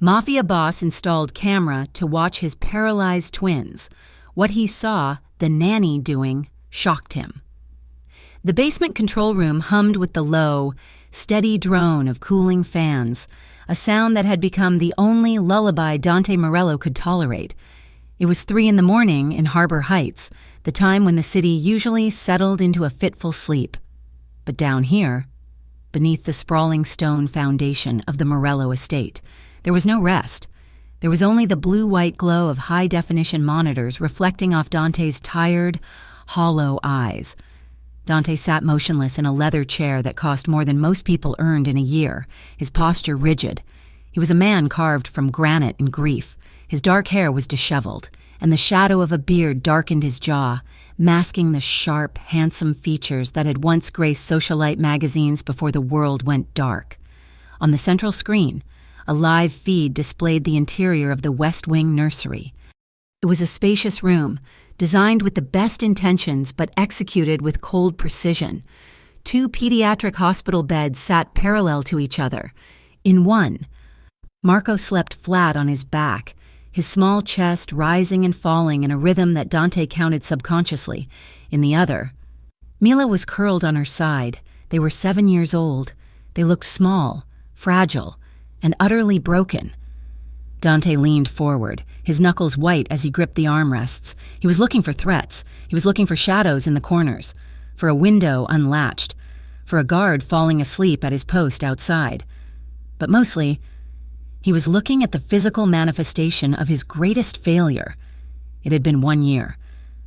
Mafia boss installed camera to watch his paralyzed twins. What he saw the nanny doing shocked him. The basement control room hummed with the low, steady drone of cooling fans, a sound that had become the only lullaby Dante Morello could tolerate. It was 3 a.m. in Harbor Heights, the time when the city usually settled into a fitful sleep. But down here, beneath the sprawling stone foundation of the Morello estate, there was no rest. There was only the blue-white glow of high-definition monitors reflecting off Dante's tired, hollow eyes. Dante sat motionless in a leather chair that cost more than most people earned in a year, his posture rigid. He was a man carved from granite and grief. His dark hair was disheveled, and the shadow of a beard darkened his jaw, masking the sharp, handsome features that had once graced socialite magazines before the world went dark. On the central screen, a live feed displayed the interior of the West Wing nursery. It was a spacious room, designed with the best intentions but executed with cold precision. 2 pediatric hospital beds sat parallel to each other. In one, Marco slept flat on his back, his small chest rising and falling in a rhythm that Dante counted subconsciously. In the other, Mila was curled on her side. They were 7 years old. They looked small, fragile, and utterly broken. Dante leaned forward, his knuckles white as he gripped the armrests. He was looking for threats. He was looking for shadows in the corners, for a window unlatched, for a guard falling asleep at his post outside. But mostly, he was looking at the physical manifestation of his greatest failure. It had been 1 year.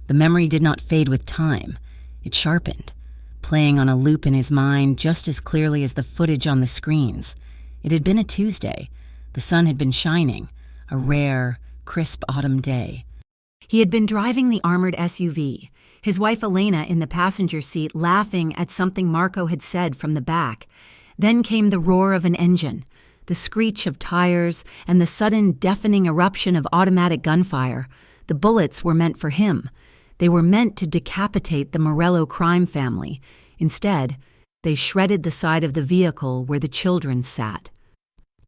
The memory did not fade with time. It sharpened, playing on a loop in his mind just as clearly as the footage on the screens. It had been a Tuesday. The sun had been shining, a rare, crisp autumn day. He had been driving the armored SUV, his wife Elena in the passenger seat laughing at something Marco had said from the back. Then came the roar of an engine, the screech of tires, and the sudden deafening eruption of automatic gunfire. The bullets were meant for him. They were meant to decapitate the Morello crime family. Instead, they shredded the side of the vehicle where the children sat.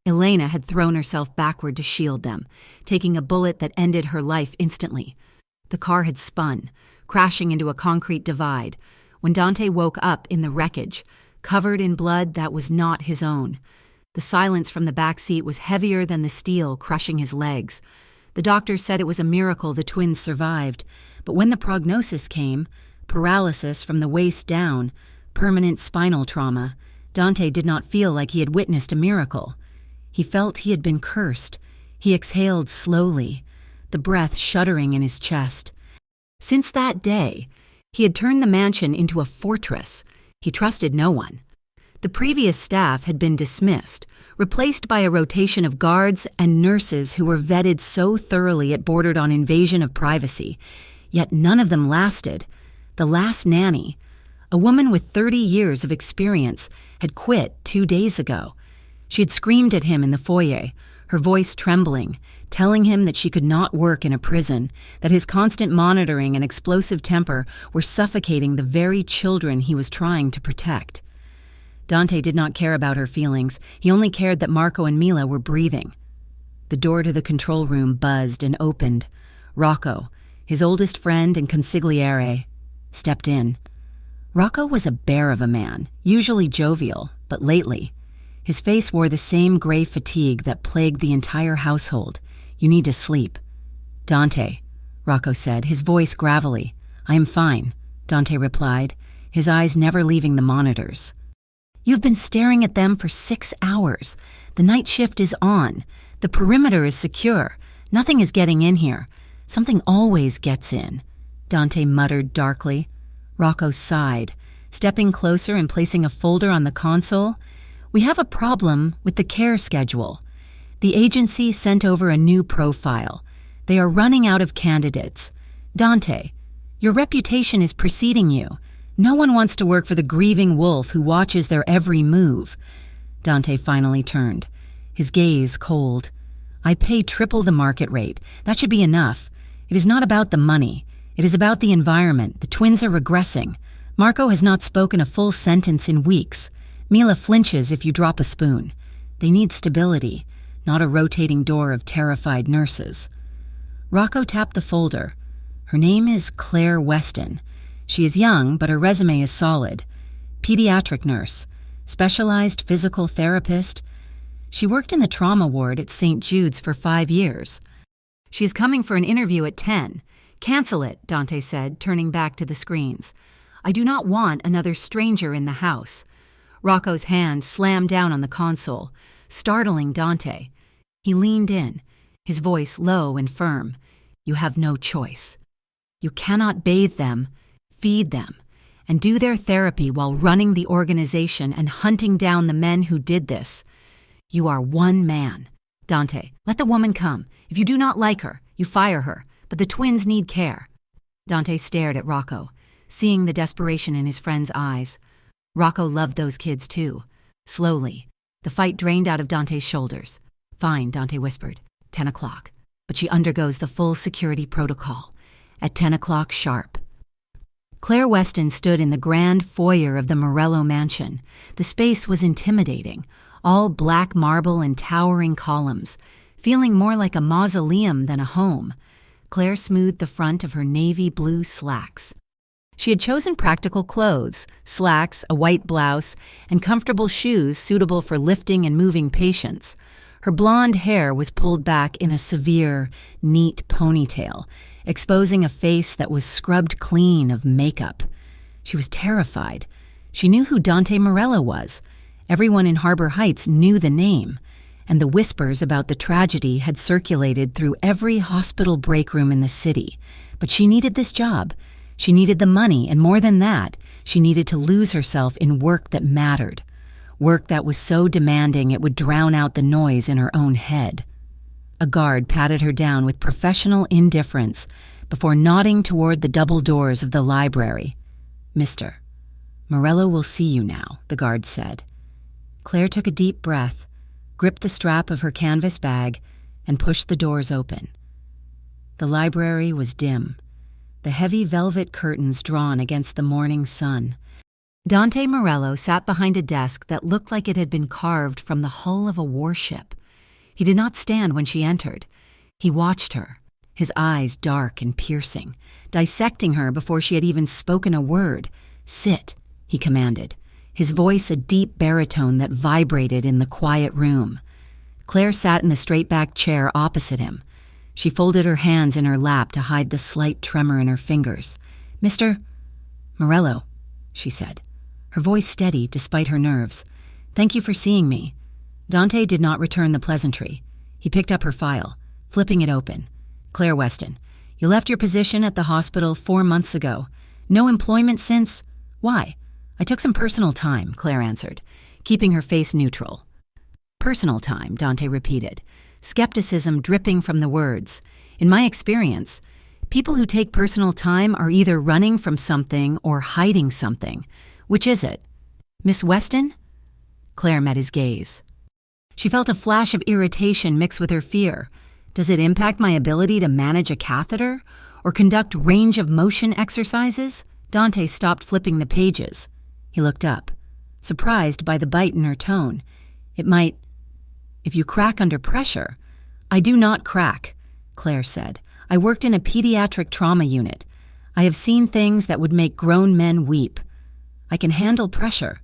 Elena had thrown herself backward to shield them, taking a bullet that ended her life instantly. The car had spun, crashing into a concrete divide, when Dante woke up in the wreckage, covered in blood that was not his own. The silence from the back seat was heavier than the steel crushing his legs. The doctors said it was a miracle the twins survived, but when the prognosis came, paralysis from the waist down, permanent spinal trauma, Dante did not feel like he had witnessed a miracle. He felt he had been cursed. He exhaled slowly, the breath shuddering in his chest. Since that day, he had turned the mansion into a fortress. He trusted no one. The previous staff had been dismissed, replaced by a rotation of guards and nurses who were vetted so thoroughly it bordered on invasion of privacy. Yet none of them lasted. The last nanny, a woman with 30 years of experience, had quit 2 days ago. She had screamed at him in the foyer, her voice trembling, telling him that she could not work in a prison, that his constant monitoring and explosive temper were suffocating the very children he was trying to protect. Dante did not care about her feelings. He only cared that Marco and Mila were breathing. The door to the control room buzzed and opened. Rocco, his oldest friend and consigliere, stepped in. Rocco was a bear of a man, usually jovial, but lately, his face wore the same gray fatigue that plagued the entire household. "You need to sleep." "Dante," Rocco said, his voice gravelly. "I am fine," Dante replied, his eyes never leaving the monitors. "You've been staring at them for 6 hours. The night shift is on. The perimeter is secure. Nothing is getting in here. Something always gets in," Dante muttered darkly. Rocco sighed, stepping closer and placing a folder on the console. "We have a problem with the care schedule. The agency sent over a new profile. They are running out of candidates. Dante, your reputation is preceding you. No one wants to work for the grieving wolf who watches their every move." Dante finally turned, his gaze cold. "I pay triple the market rate. That should be enough. It is not about the money. It is about the environment. The twins are regressing. Marco has not spoken a full sentence in weeks. Mila flinches if you drop a spoon. They need stability, not a rotating door of terrified nurses. Rocco tapped the folder. Her name is Claire Weston. She is young, but her resume is solid. Pediatric nurse, specialized physical therapist. She worked in the trauma ward at St. Jude's for 5 years. She is coming for an interview at 10. Cancel it, Dante said, turning back to the screens. I do not want another stranger in the house. Rocco's hand slammed down on the console, startling Dante. He leaned in, his voice low and firm. You have no choice. You cannot bathe them, feed them, and do their therapy while running the organization and hunting down the men who did this. You are one man. Dante, let the woman come. If you do not like her, you fire her, but the twins need care. Dante stared at Rocco, seeing the desperation in his friend's eyes. Rocco loved those kids too. Slowly, the fight drained out of Dante's shoulders. Fine, Dante whispered. 10 o'clock. But she undergoes the full security protocol. At 10 o'clock sharp. Claire Weston stood in the grand foyer of the Morello mansion. The space was intimidating, all black marble and towering columns, feeling more like a mausoleum than a home. Claire smoothed the front of her navy blue slacks. She had chosen practical clothes, slacks, a white blouse, and comfortable shoes suitable for lifting and moving patients. Her blonde hair was pulled back in a severe, neat ponytail, exposing a face that was scrubbed clean of makeup. She was terrified. She knew who Dante Morello was. Everyone in Harbor Heights knew the name, and the whispers about the tragedy had circulated through every hospital break room in the city. But she needed this job. She needed the money, and more than that, she needed to lose herself in work that mattered. Work that was so demanding it would drown out the noise in her own head. A guard patted her down with professional indifference before nodding toward the double doors of the library. Mister, Morello will see you now, the guard said. Claire took a deep breath, gripped the strap of her canvas bag, and pushed the doors open. The library was dim, the heavy velvet curtains drawn against the morning sun. Dante Morello sat behind a desk that looked like it had been carved from the hull of a warship. He did not stand when she entered. He watched her, his eyes dark and piercing, dissecting her before she had even spoken a word. Sit, he commanded, his voice a deep baritone that vibrated in the quiet room. Claire sat in the straight-backed chair opposite him. She folded her hands in her lap to hide the slight tremor in her fingers. Mr. Morello, she said, her voice steady despite her nerves. Thank you for seeing me. Dante did not return the pleasantry. He picked up her file, flipping it open. Claire Weston, you left your position at the hospital 4 months ago. No employment since? Why? I took some personal time, Claire answered, keeping her face neutral. Personal time, Dante repeated, skepticism dripping from the words. In my experience, people who take personal time are either running from something or hiding something. Which is it? Miss Weston? Claire met his gaze. She felt a flash of irritation mixed with her fear. Does it impact my ability to manage a catheter or conduct range of motion exercises? Dante stopped flipping the pages. He looked up, surprised by the bite in her tone. It might, if you crack under pressure. I do not crack, Claire said. I worked in a pediatric trauma unit. I have seen things that would make grown men weep. I can handle pressure.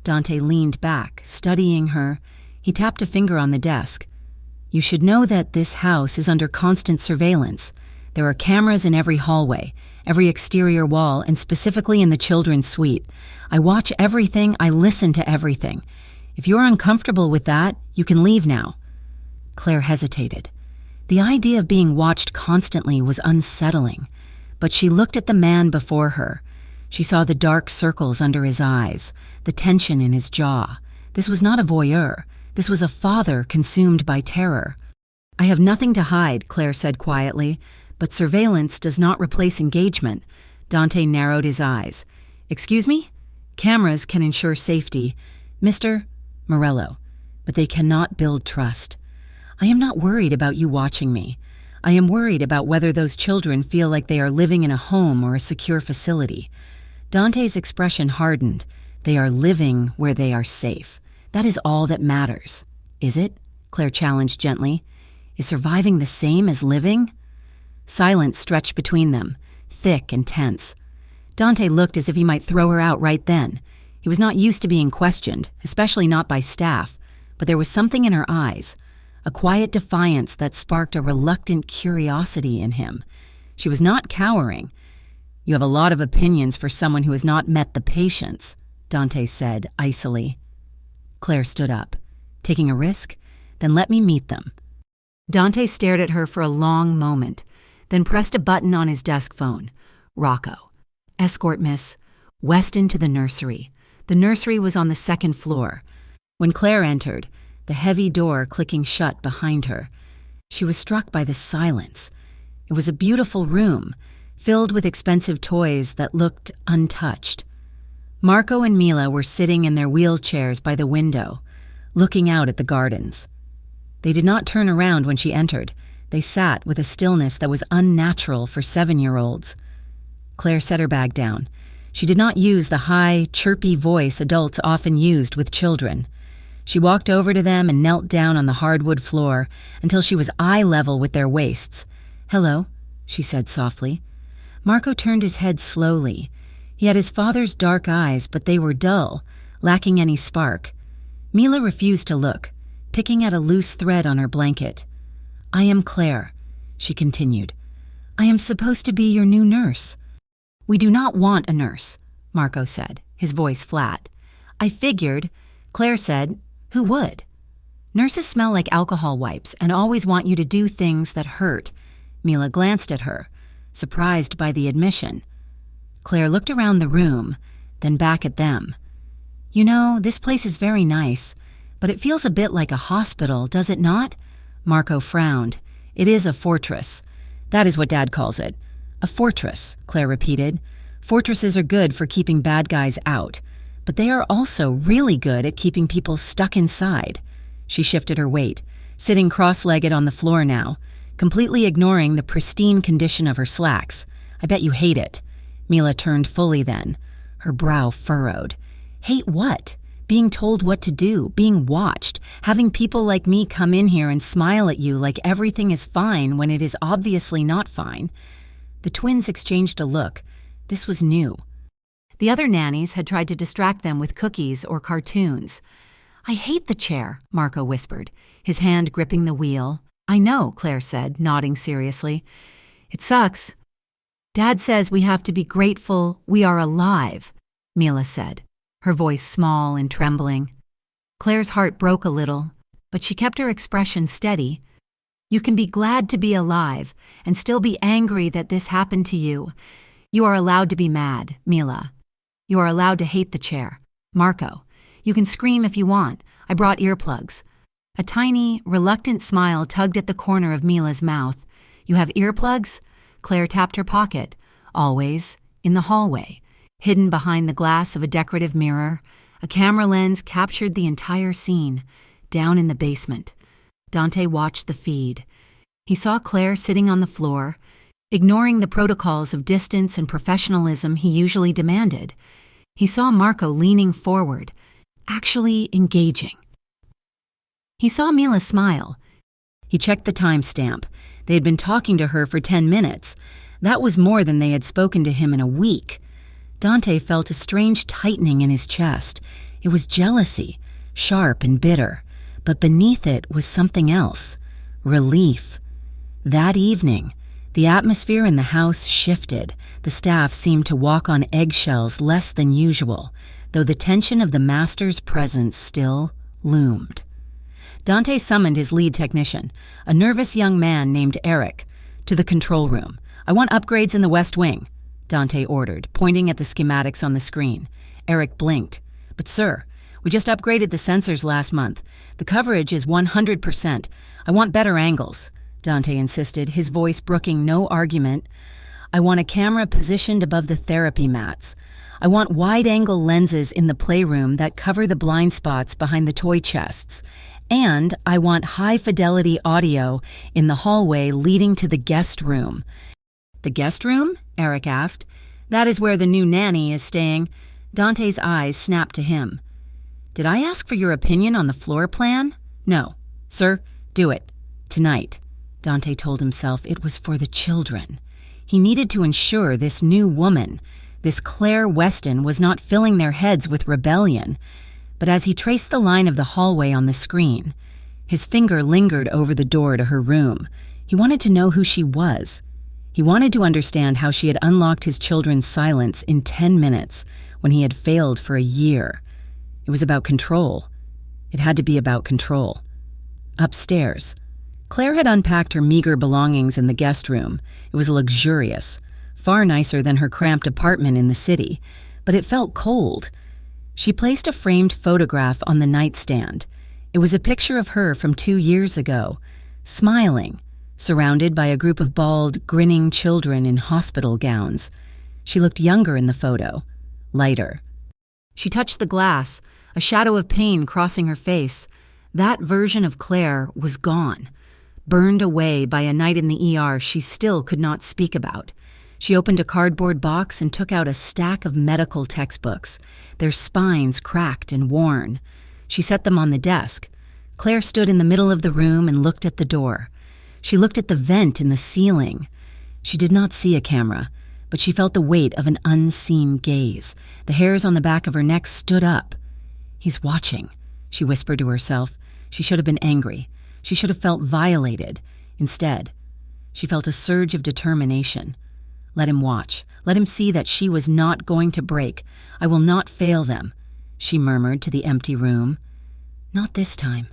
Dante leaned back, studying her. He tapped a finger on the desk. You should know that this house is under constant surveillance. There are cameras in every hallway, every exterior wall, and specifically in the children's suite. I watch everything, I listen to everything. If you're uncomfortable with that, you can leave now. Claire hesitated. The idea of being watched constantly was unsettling, but she looked at the man before her. She saw the dark circles under his eyes, the tension in his jaw. This was not a voyeur. This was a father consumed by terror. I have nothing to hide, Claire said quietly, but surveillance does not replace engagement. Dante narrowed his eyes. Excuse me? Cameras can ensure safety. Mr. Morello, but they cannot build trust. I am not worried about you watching me. I am worried about whether those children feel like they are living in a home or a secure facility. Dante's expression hardened. They are living where they are safe. That is all that matters. Is it? Claire challenged gently. Is surviving the same as living? Silence stretched between them, thick and tense. Dante looked as if he might throw her out right then. He was not used to being questioned, especially not by staff, but there was something in her eyes, a quiet defiance that sparked a reluctant curiosity in him. She was not cowering. You have a lot of opinions for someone who has not met the patients, Dante said icily. Claire stood up. Taking a risk? Then let me meet them. Dante stared at her for a long moment, then pressed a button on his desk phone. Rocco. Escort, miss. Weston to the nursery. The nursery was on the second floor. When Claire entered, the heavy door clicking shut behind her, she was struck by the silence. It was a beautiful room, filled with expensive toys that looked untouched. Marco and Mila were sitting in their wheelchairs by the window, looking out at the gardens. They did not turn around when she entered. They sat with a stillness that was unnatural for 7-year-olds. Claire set her bag down. She did not use the high, chirpy voice adults often used with children. She walked over to them and knelt down on the hardwood floor until she was eye level with their waists. "Hello," she said softly. Marco turned his head slowly. He had his father's dark eyes, but they were dull, lacking any spark. Mila refused to look, picking at a loose thread on her blanket. "I am Claire," she continued. "I am supposed to be your new nurse." "We do not want a nurse," Marco said, his voice flat. "I figured," Claire said, "who would?" "Nurses smell like alcohol wipes and always want you to do things that hurt." Mila glanced at her, surprised by the admission. Claire looked around the room, then back at them. "You know, this place is very nice, but it feels a bit like a hospital, does it not?" Marco frowned. "It is a fortress. That is what Dad calls it. A fortress," Claire repeated. "Fortresses are good for keeping bad guys out, but they are also really good at keeping people stuck inside." She shifted her weight, sitting cross-legged on the floor now, completely ignoring the pristine condition of her slacks. "I bet you hate it." Mila turned fully then, her brow furrowed. "Hate what? Being told what to do, being watched, having people like me come in here and smile at you like everything is fine when it is obviously not fine." The twins exchanged a look. This was new. The other nannies had tried to distract them with cookies or cartoons. "I hate the chair," Marco whispered, his hand gripping the wheel. "I know," Claire said, nodding seriously. "It sucks." "Dad says we have to be grateful we are alive," Mila said, her voice small and trembling. Claire's heart broke a little, but she kept her expression steady. "You can be glad to be alive and still be angry that this happened to you. You are allowed to be mad, Mila. You are allowed to hate the chair. Marco, you can scream if you want. I brought earplugs." A tiny, reluctant smile tugged at the corner of Mila's mouth. "You have earplugs?" Claire tapped her pocket. "Always. In the hallway. Hidden behind the glass of a decorative mirror. A camera lens captured the entire scene. Down in the basement." Dante watched the feed. He saw Claire sitting on the floor, ignoring the protocols of distance and professionalism he usually demanded. He saw Marco leaning forward, actually engaging. He saw Mila smile. He checked the timestamp. They had been talking to her for 10 minutes. That was more than they had spoken to him in a week. Dante felt a strange tightening in his chest. It was jealousy, sharp and bitter. But beneath it was something else. Relief. That evening, the atmosphere in the house shifted. The staff seemed to walk on eggshells less than usual, though the tension of the master's presence still loomed. Dante summoned his lead technician, a nervous young man named Eric, to the control room. "I want upgrades in the West Wing," Dante ordered, pointing at the schematics on the screen. Eric blinked. "But sir, we just upgraded the sensors last month. The coverage is 100%. I want better angles," Dante insisted, his voice brooking no argument. "I want a camera positioned above the therapy mats. I want wide-angle lenses in the playroom that cover the blind spots behind the toy chests. And I want high-fidelity audio in the hallway leading to the guest room." "The guest room?" Eric asked. "That is where the new nanny is staying." Dante's eyes snapped to him. "Did I ask for your opinion on the floor plan?" "No. "Sir, do it. Tonight." Dante told himself it was for the children. He needed to ensure this new woman, this Claire Weston, was not filling their heads with rebellion. But as he traced the line of the hallway on the screen, his finger lingered over the door to her room. He wanted to know who she was. He wanted to understand how she had unlocked his children's silence in 10 minutes when he had failed for a year. It was about control. It had to be about control. Upstairs, Claire had unpacked her meager belongings in the guest room. It was luxurious, far nicer than her cramped apartment in the city, but it felt cold. She placed a framed photograph on the nightstand. It was a picture of her from 2 years ago, smiling, surrounded by a group of bald, grinning children in hospital gowns. She looked younger in the photo, lighter. She touched the glass, a shadow of pain crossing her face. That version of Claire was gone, burned away by a night in the ER she still could not speak about. She opened a cardboard box and took out a stack of medical textbooks, their spines cracked and worn. She set them on the desk. Claire stood in the middle of the room and looked at the door. She looked at the vent in the ceiling. She did not see a camera, but she felt the weight of an unseen gaze. The hairs on the back of her neck stood up. "He's watching," she whispered to herself. She should have been angry. She should have felt violated. Instead, she felt a surge of determination. Let him watch. Let him see that she was not going to break. "I will not fail them," she murmured to the empty room. Not this time.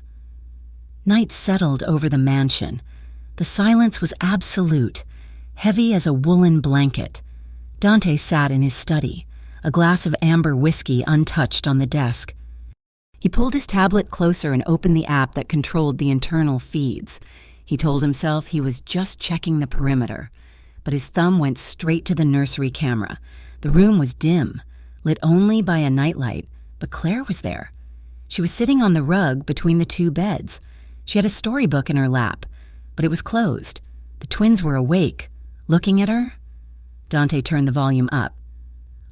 Night settled over the mansion. The silence was absolute, heavy as a woolen blanket. Dante sat in his study, a glass of amber whiskey untouched on the desk. He pulled his tablet closer and opened the app that controlled the internal feeds. He told himself he was just checking the perimeter, but his thumb went straight to the nursery camera. The room was dim, lit only by a nightlight, but Claire was there. She was sitting on the rug between the 2 beds. She had a storybook in her lap, but it was closed. The twins were awake, looking at her. Dante turned the volume up.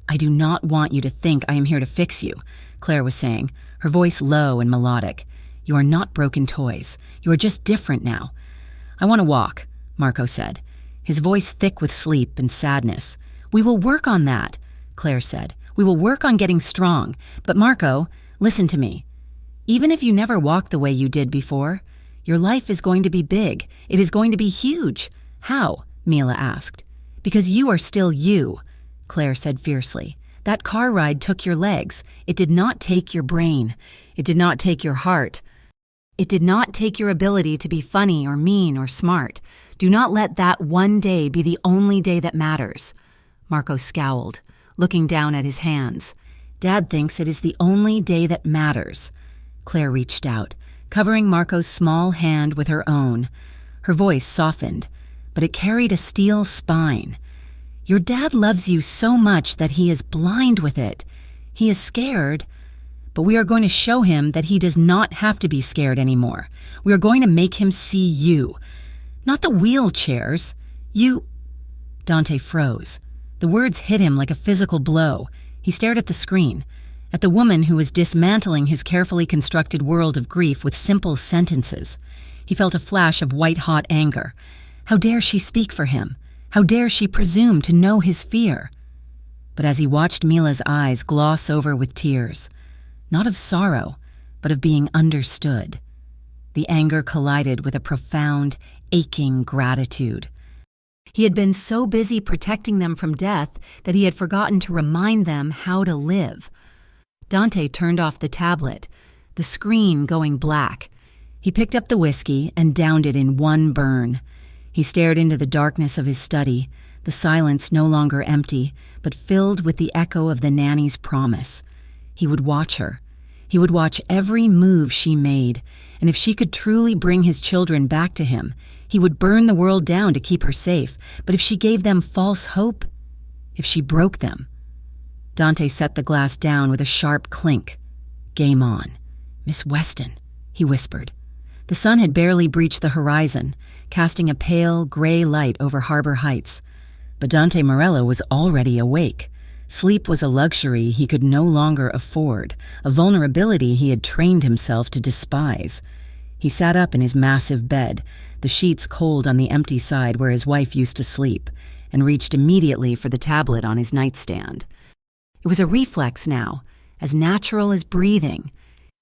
"I do not want you to think I am here to fix you," Claire was saying, her voice low and melodic. "You are not broken toys. You are just different now." "I want to walk," Marco said, his voice thick with sleep and sadness. "We will work on that," Claire said. "We will work on getting strong. But Marco, listen to me. Even if you never walk the way you did before, your life is going to be big. It is going to be huge." "How?" Mila asked. "Because you are still you," Claire said fiercely. "That car ride took your legs. It did not take your brain. It did not take your heart. It did not take your ability to be funny or mean or smart. Do not let that one day be the only day that matters." Marco scowled, looking down at his hands. "Dad thinks it is the only day that matters." Claire reached out, covering Marco's small hand with her own. Her voice softened, but it carried a steel spine. "Your dad loves you so much that he is blind with it. He is scared, but we are going to show him that he does not have to be scared anymore. We are going to make him see you. Not the wheelchairs. You—" Dante froze. The words hit him like a physical blow. He stared at the screen, at the woman who was dismantling his carefully constructed world of grief with simple sentences. He felt a flash of white-hot anger. How dare she speak for him? How dare she presume to know his fear? But as he watched Mila's eyes gloss over with tears, not of sorrow, but of being understood, the anger collided with a profound, aching gratitude. He had been so busy protecting them from death that he had forgotten to remind them how to live. Dante turned off the tablet, the screen going black. He picked up the whiskey and downed it in one burn. He stared into the darkness of his study, the silence no longer empty, but filled with the echo of the nanny's promise. He would watch her. He would watch every move she made, and if she could truly bring his children back to him, he would burn the world down to keep her safe. But if she gave them false hope, if she broke them— Dante set the glass down with a sharp clink. "Game on. Miss Weston," he whispered. The sun had barely breached the horizon, casting a pale, gray light over Harbor Heights. But Dante Morello was already awake. Sleep was a luxury he could no longer afford, a vulnerability he had trained himself to despise. He sat up in his massive bed, the sheets cold on the empty side where his wife used to sleep, and reached immediately for the tablet on his nightstand. It was a reflex now, as natural as breathing.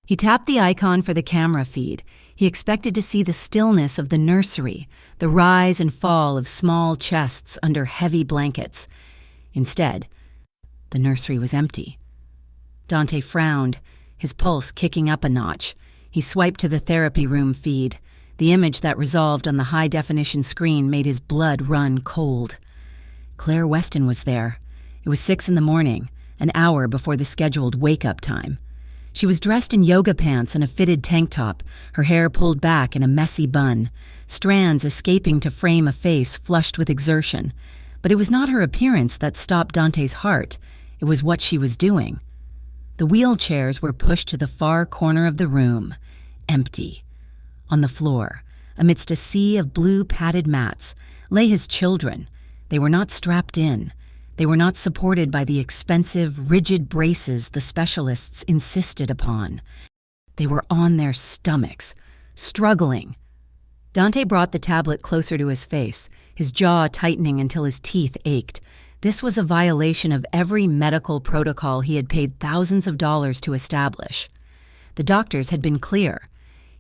He tapped the icon for the camera feed. He expected to see the stillness of the nursery, the rise and fall of small chests under heavy blankets. Instead, the nursery was empty. Dante frowned, his pulse kicking up a notch. He swiped to the therapy room feed. The image that resolved on the high-definition screen made his blood run cold. Claire Weston was there. It was 6 a.m, an hour before the scheduled wake-up time. She was dressed in yoga pants and a fitted tank top, her hair pulled back in a messy bun, strands escaping to frame a face flushed with exertion. But it was not her appearance that stopped Dante's heart. It was what she was doing. The wheelchairs were pushed to the far corner of the room, empty. On the floor, amidst a sea of blue padded mats, lay his children. They were not strapped in. They were not supported by the expensive, rigid braces the specialists insisted upon. They were on their stomachs, struggling. Dante brought the tablet closer to his face, his jaw tightening until his teeth ached. This was a violation of every medical protocol he had paid thousands of dollars to establish. The doctors had been clear.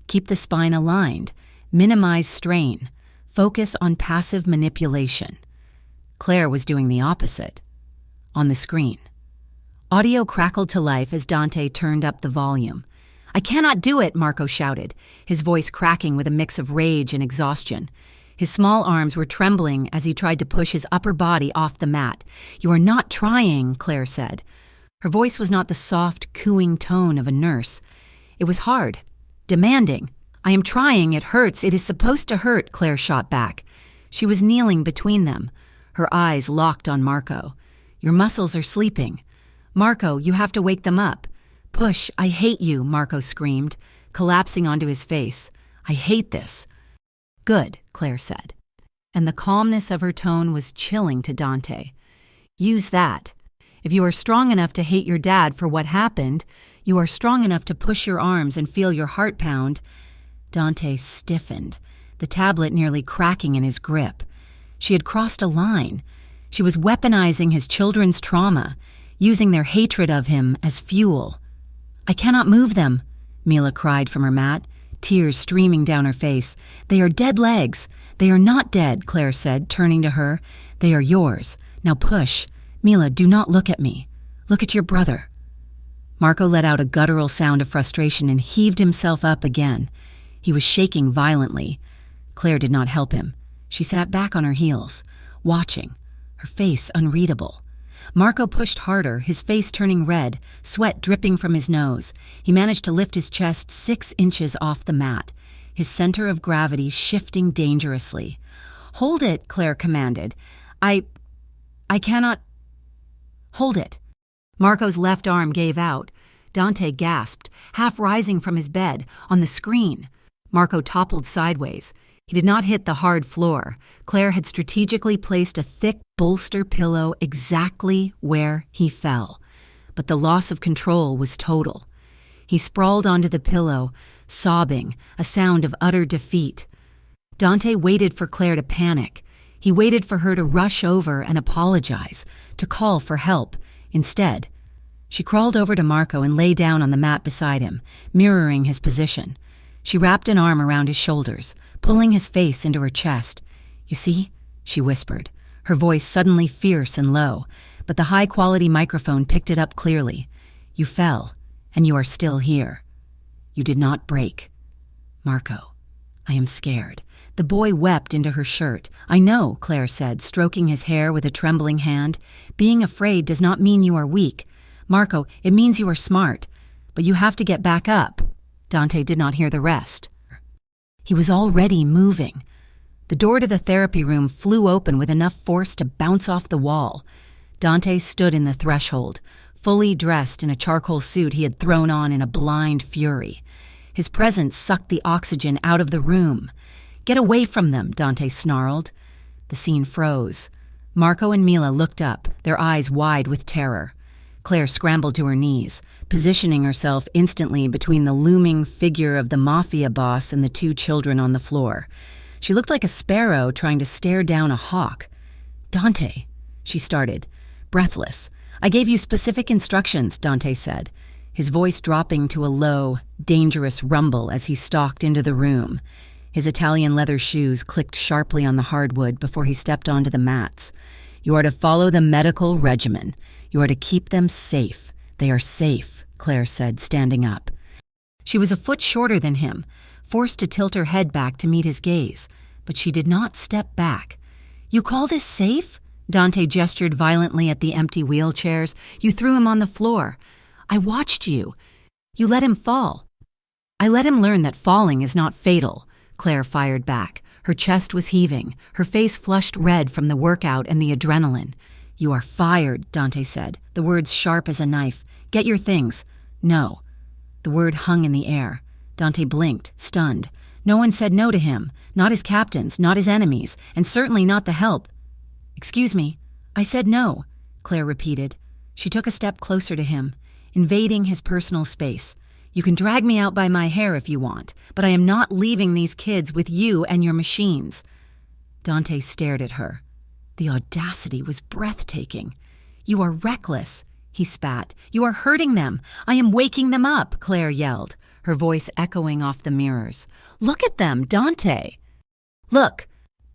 Keep the spine aligned, minimize strain, focus on passive manipulation. Claire was doing the opposite. On the screen, audio crackled to life as Dante turned up the volume. "I cannot do it," Marco shouted, his voice cracking with a mix of rage and exhaustion. His small arms were trembling as he tried to push his upper body off the mat. "You are not trying," Claire said. Her voice was not the soft, cooing tone of a nurse. It was hard, demanding. "I am trying, it hurts, it is supposed to hurt," Claire shot back. She was kneeling between them, her eyes locked on Marco. "Your muscles are sleeping. Marco, you have to wake them up." "Push, I hate you," Marco screamed, collapsing onto his face. "I hate this." "Good," Claire said, and the calmness of her tone was chilling to Dante. "Use that. If you are strong enough to hate your dad for what happened, you are strong enough to push your arms and feel your heart pound." Dante stiffened, the tablet nearly cracking in his grip. She had crossed a line. She was weaponizing his children's trauma, using their hatred of him as fuel. "I cannot move them," Mila cried from her mat, tears streaming down her face. "They are dead legs." "They are not dead," Claire said, turning to her. "They are yours. Now push. Mila, do not look at me. Look at your brother." Marco let out a guttural sound of frustration and heaved himself up again. He was shaking violently. Claire did not help him. She sat back on her heels, watching, her face unreadable. Marco pushed harder, his face turning red, sweat dripping from his nose. He managed to lift his chest 6 inches off the mat, his center of gravity shifting dangerously. "Hold it," Claire commanded. I cannot... Hold it." Marco's left arm gave out. Dante gasped, half rising from his bed, on the screen. Marco toppled sideways. He did not hit the hard floor. Claire had strategically placed a thick bolster pillow exactly where he fell. But the loss of control was total. He sprawled onto the pillow, sobbing, a sound of utter defeat. Dante waited for Claire to panic. He waited for her to rush over and apologize, to call for help. Instead, she crawled over to Marco and lay down on the mat beside him, mirroring his position. She wrapped an arm around his shoulders, pulling his face into her chest. "You see?" she whispered, her voice suddenly fierce and low, but the high-quality microphone picked it up clearly. "You fell, and you are still here. You did not break. Marco, I am scared." The boy wept into her shirt. "I know," Claire said, stroking his hair with a trembling hand. "Being afraid does not mean you are weak. Marco, it means you are smart. But you have to get back up." Dante did not hear the rest. He was already moving. The door to the therapy room flew open with enough force to bounce off the wall. Dante stood in the threshold, fully dressed in a charcoal suit he had thrown on in a blind fury. His presence sucked the oxygen out of the room. "Get away from them," Dante snarled. The scene froze. Marco and Mila looked up, their eyes wide with terror. Claire scrambled to her knees, positioning herself instantly between the looming figure of the mafia boss and the two children on the floor. She looked like a sparrow trying to stare down a hawk. "Dante," she started, breathless. "I gave you specific instructions," Dante said, his voice dropping to a low, dangerous rumble as he stalked into the room. His Italian leather shoes clicked sharply on the hardwood before he stepped onto the mats. "You are to follow the medical regimen. You are to keep them safe. They are safe," Claire said, standing up. She was a foot shorter than him, forced to tilt her head back to meet his gaze, but she did not step back. "You call this safe?" Dante gestured violently at the empty wheelchairs. "You threw him on the floor. I watched you. You let him fall." "I let him learn that falling is not fatal," Claire fired back. Her chest was heaving, her face flushed red from the workout and the adrenaline. "You are fired," Dante said, the words sharp as a knife. "Get your things." "No." The word hung in the air. Dante blinked, stunned. No one said no to him, not his captains, not his enemies, and certainly not the help. "Excuse me, I said no," Claire repeated. She took a step closer to him, invading his personal space. "You can drag me out by my hair if you want, but I am not leaving these kids with you and your machines." Dante stared at her. The audacity was breathtaking. "You are reckless," he spat. "You are hurting them. I am waking them up," Claire yelled, her voice echoing off the mirrors. "Look at them, Dante." "Look."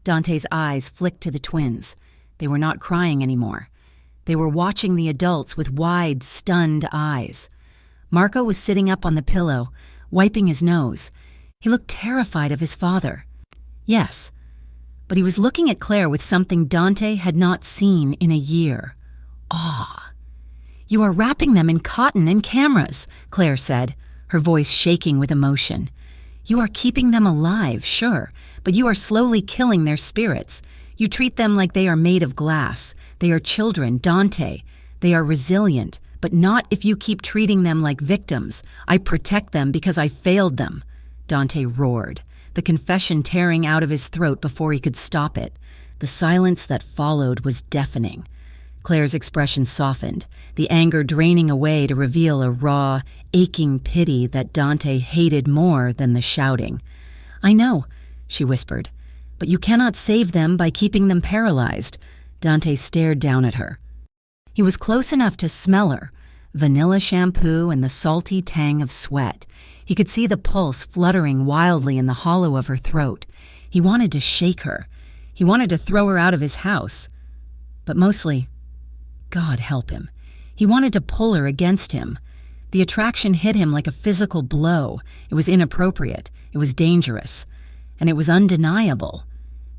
Dante's eyes flicked to the twins. They were not crying anymore. They were watching the adults with wide, stunned eyes. Marco was sitting up on the pillow, wiping his nose. He looked terrified of his father. Yes, but he was looking at Claire with something Dante had not seen in a year. Awe. "You are wrapping them in cotton and cameras," Claire said, her voice shaking with emotion. "You are keeping them alive, sure, but you are slowly killing their spirits. You treat them like they are made of glass. They are children, Dante. They are resilient, but not if you keep treating them like victims. I protect them because I failed them," Dante roared, the confession tearing out of his throat before he could stop it. The silence that followed was deafening. Claire's expression softened, the anger draining away to reveal a raw, aching pity that Dante hated more than the shouting. "I know," she whispered, "but you cannot save them by keeping them paralyzed." Dante stared down at her. He was close enough to smell her, vanilla shampoo and the salty tang of sweat. He could see the pulse fluttering wildly in the hollow of her throat. He wanted to shake her. He wanted to throw her out of his house. But mostly, God help him, he wanted to pull her against him. The attraction hit him like a physical blow. It was inappropriate. It was dangerous. And it was undeniable.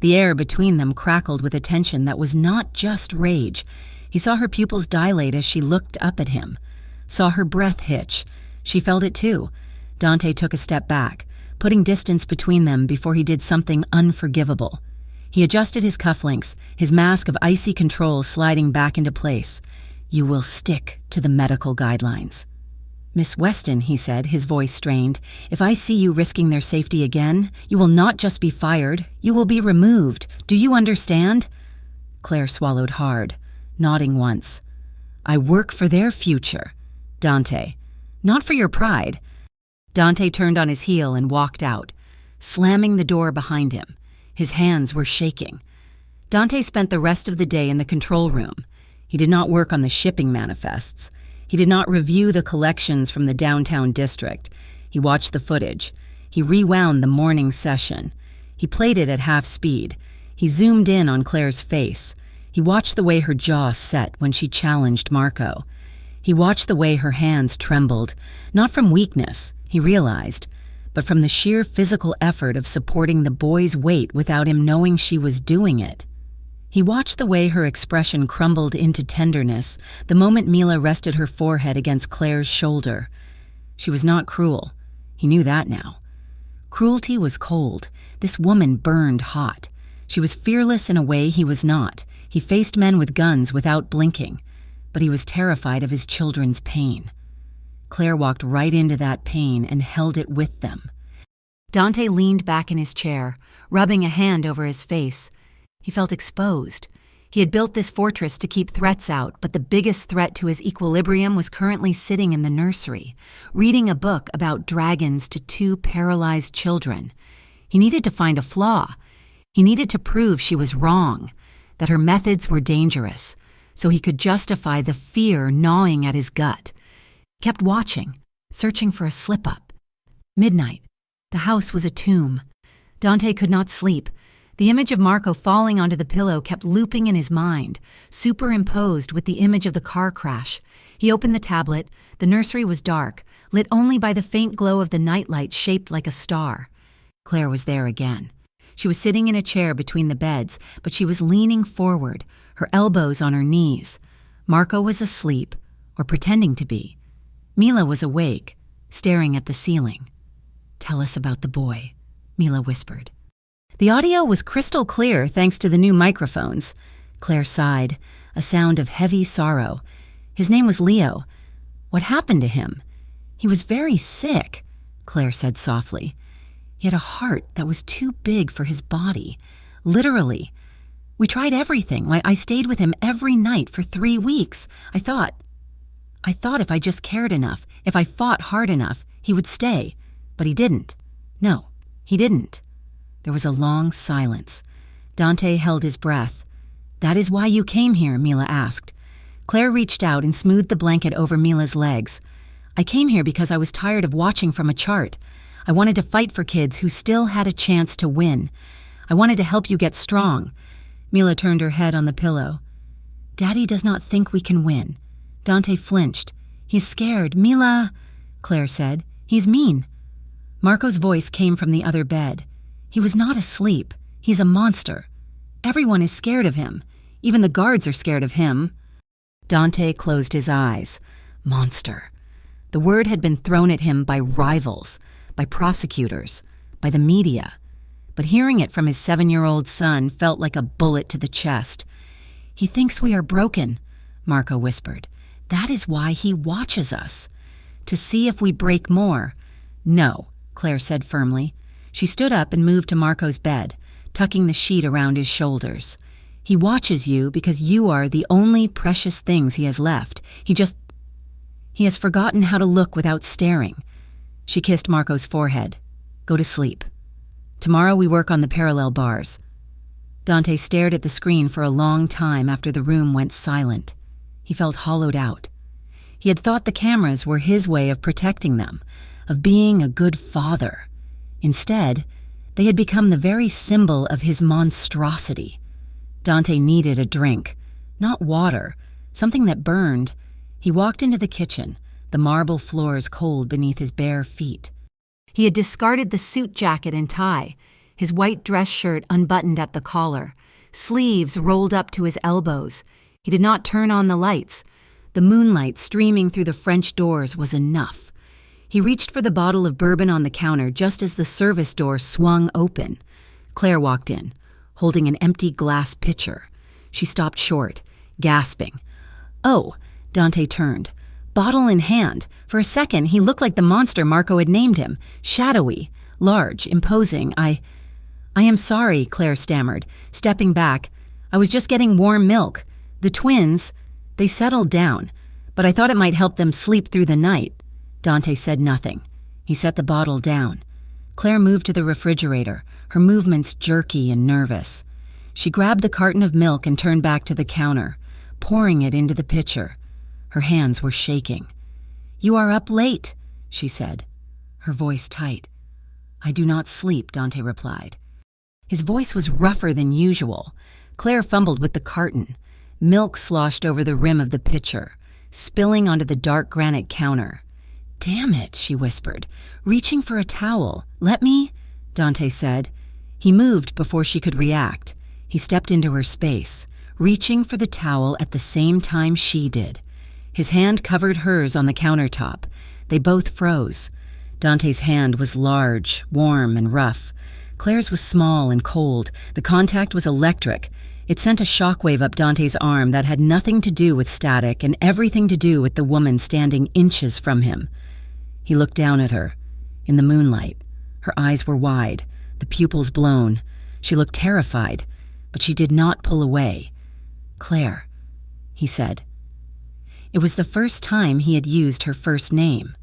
The air between them crackled with a tension that was not just rage. He saw her pupils dilate as she looked up at him. Saw her breath hitch. She felt it too. Dante took a step back, putting distance between them before he did something unforgivable. He adjusted his cufflinks, his mask of icy control sliding back into place. "You will stick to the medical guidelines." "Miss Weston," he said, his voice strained, "if I see you risking their safety again, you will not just be fired, you will be removed. Do you understand?" Claire swallowed hard, nodding once. "I work for their future, Dante, not for your pride." Dante turned on his heel and walked out, slamming the door behind him. His hands were shaking. Dante spent the rest of the day in the control room. He did not work on the shipping manifests. He did not review the collections from the downtown district. He watched the footage. He rewound the morning session. He played it at half speed. He zoomed in on Claire's face. He watched the way her jaw set when she challenged Marco. He watched the way her hands trembled, not from weakness, he realized, but from the sheer physical effort of supporting the boy's weight without him knowing she was doing it. He watched the way her expression crumbled into tenderness the moment Mila rested her forehead against Claire's shoulder. She was not cruel. He knew that now. Cruelty was cold. This woman burned hot. She was fearless in a way he was not. He faced men with guns without blinking, but he was terrified of his children's pain. Claire walked right into that pain and held it with them. Dante leaned back in his chair, rubbing a hand over his face. He felt exposed. He had built this fortress to keep threats out, but the biggest threat to his equilibrium was currently sitting in the nursery, reading a book about dragons to two paralyzed children. He needed to find a flaw. He needed to prove she was wrong, that her methods were dangerous, so he could justify the fear gnawing at his gut. He kept watching, searching for a slip-up. Midnight. The house was a tomb. Dante could not sleep. The image of Marco falling onto the pillow kept looping in his mind, superimposed with the image of the car crash. He opened the tablet. The nursery was dark, lit only by the faint glow of the nightlight shaped like a star. Claire was there again. She was sitting in a chair between the beds, but she was leaning forward, her elbows on her knees. Marco was asleep, or pretending to be. Mila was awake, staring at the ceiling. "Tell us about the boy," Mila whispered. The audio was crystal clear thanks to the new microphones. Claire sighed, a sound of heavy sorrow. His name was Leo. What happened to him? He was very sick, Claire said softly. He had a heart that was too big for his body. Literally. We tried everything. I stayed with him every night for 3 weeks. I thought if I just cared enough, if I fought hard enough, he would stay. But he didn't. No, he didn't. There was a long silence. Dante held his breath. "That is why you came here?" Mila asked. Claire reached out and smoothed the blanket over Mila's legs. "I came here because I was tired of watching from a chart. I wanted to fight for kids who still had a chance to win. I wanted to help you get strong." Mila turned her head on the pillow. "Daddy does not think we can win." Dante flinched. "He's scared." "Mila," Claire said. "He's mean." Marco's voice came from the other bed. "He was not asleep. He's a monster. Everyone is scared of him. Even the guards are scared of him." Dante closed his eyes. Monster. The word had been thrown at him by rivals, by prosecutors, by the media. But hearing it from his 7-year-old son felt like a bullet to the chest. "He thinks we are broken," Marco whispered. "That is why he watches us. To see if we break more." "No," Claire said firmly. She stood up and moved to Marco's bed, tucking the sheet around his shoulders. "He watches you because you are the only precious things he has left. He has forgotten how to look without staring." She kissed Marco's forehead. "Go to sleep. Tomorrow we work on the parallel bars." Dante stared at the screen for a long time after the room went silent. He felt hollowed out. He had thought the cameras were his way of protecting them, of being a good father. Instead, they had become the very symbol of his monstrosity. Dante needed a drink, not water, something that burned. He walked into the kitchen, the marble floors cold beneath his bare feet. He had discarded the suit jacket and tie, his white dress shirt unbuttoned at the collar, sleeves rolled up to his elbows. He did not turn on the lights. The moonlight streaming through the French doors was enough. He reached for the bottle of bourbon on the counter just as the service door swung open. Claire walked in, holding an empty glass pitcher. She stopped short, gasping. "Oh," Dante turned, bottle in hand. For a second, he looked like the monster Marco had named him, shadowy, large, imposing. I am sorry," Claire stammered, stepping back. "I was just getting warm milk. The twins, they settled down, but I thought it might help them sleep through the night." Dante said nothing. He set the bottle down. Claire moved to the refrigerator, her movements jerky and nervous. She grabbed the carton of milk and turned back to the counter, pouring it into the pitcher. Her hands were shaking. "You are up late," she said, her voice tight. "I do not sleep," Dante replied. His voice was rougher than usual. Claire fumbled with the carton. Milk sloshed over the rim of the pitcher, spilling onto the dark granite counter. "Damn it," she whispered, reaching for a towel. "Let me," Dante said. He moved before she could react. He stepped into her space, reaching for the towel at the same time she did. His hand covered hers on the countertop. They both froze. Dante's hand was large, warm, and rough. Claire's was small and cold. The contact was electric. It sent a shockwave up Dante's arm that had nothing to do with static and everything to do with the woman standing inches from him. He looked down at her. In the moonlight, her eyes were wide, the pupils blown. She looked terrified, but she did not pull away. "Claire," he said. It was the first time he had used her first name.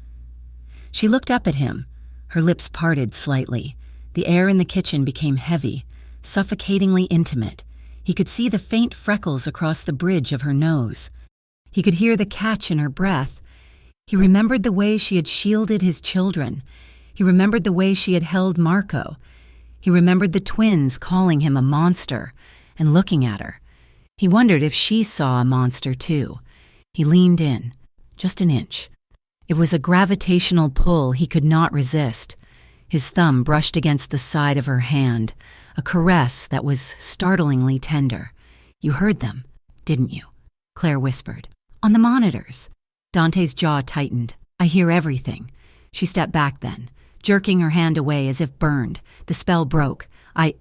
She looked up at him, her lips parted slightly. The air in the kitchen became heavy, suffocatingly intimate. He could see the faint freckles across the bridge of her nose. He could hear the catch in her breath. He remembered the way she had shielded his children. He remembered the way she had held Marco. He remembered the twins calling him a monster and looking at her. He wondered if she saw a monster too. He leaned in, just an inch. It was a gravitational pull he could not resist. His thumb brushed against the side of her hand, a caress that was startlingly tender. "You heard them, didn't you?" Claire whispered. "On the monitors." Dante's jaw tightened. "I hear everything." She stepped back then, jerking her hand away as if burned. The spell broke. I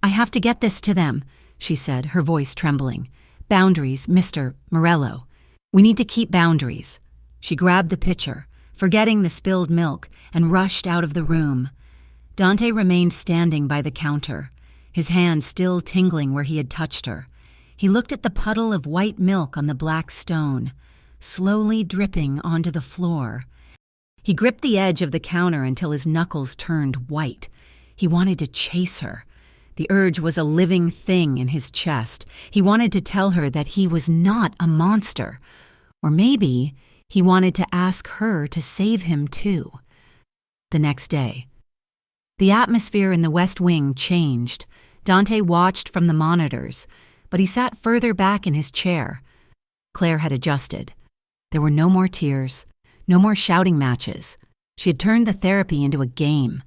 have to get this to them," she said, her voice trembling. "Boundaries, Mr. Morello. We need to keep boundaries." She grabbed the pitcher, forgetting the spilled milk, and rushed out of the room. Dante remained standing by the counter, his hand still tingling where he had touched her. He looked at the puddle of white milk on the black stone, slowly dripping onto the floor. He gripped the edge of the counter until his knuckles turned white. He wanted to chase her. The urge was a living thing in his chest. He wanted to tell her that he was not a monster. Or maybe he wanted to ask her to save him too. The next day, the atmosphere in the West Wing changed. Dante watched from the monitors, but he sat further back in his chair. Claire had adjusted. There were no more tears, no more shouting matches. She had turned the therapy into a game.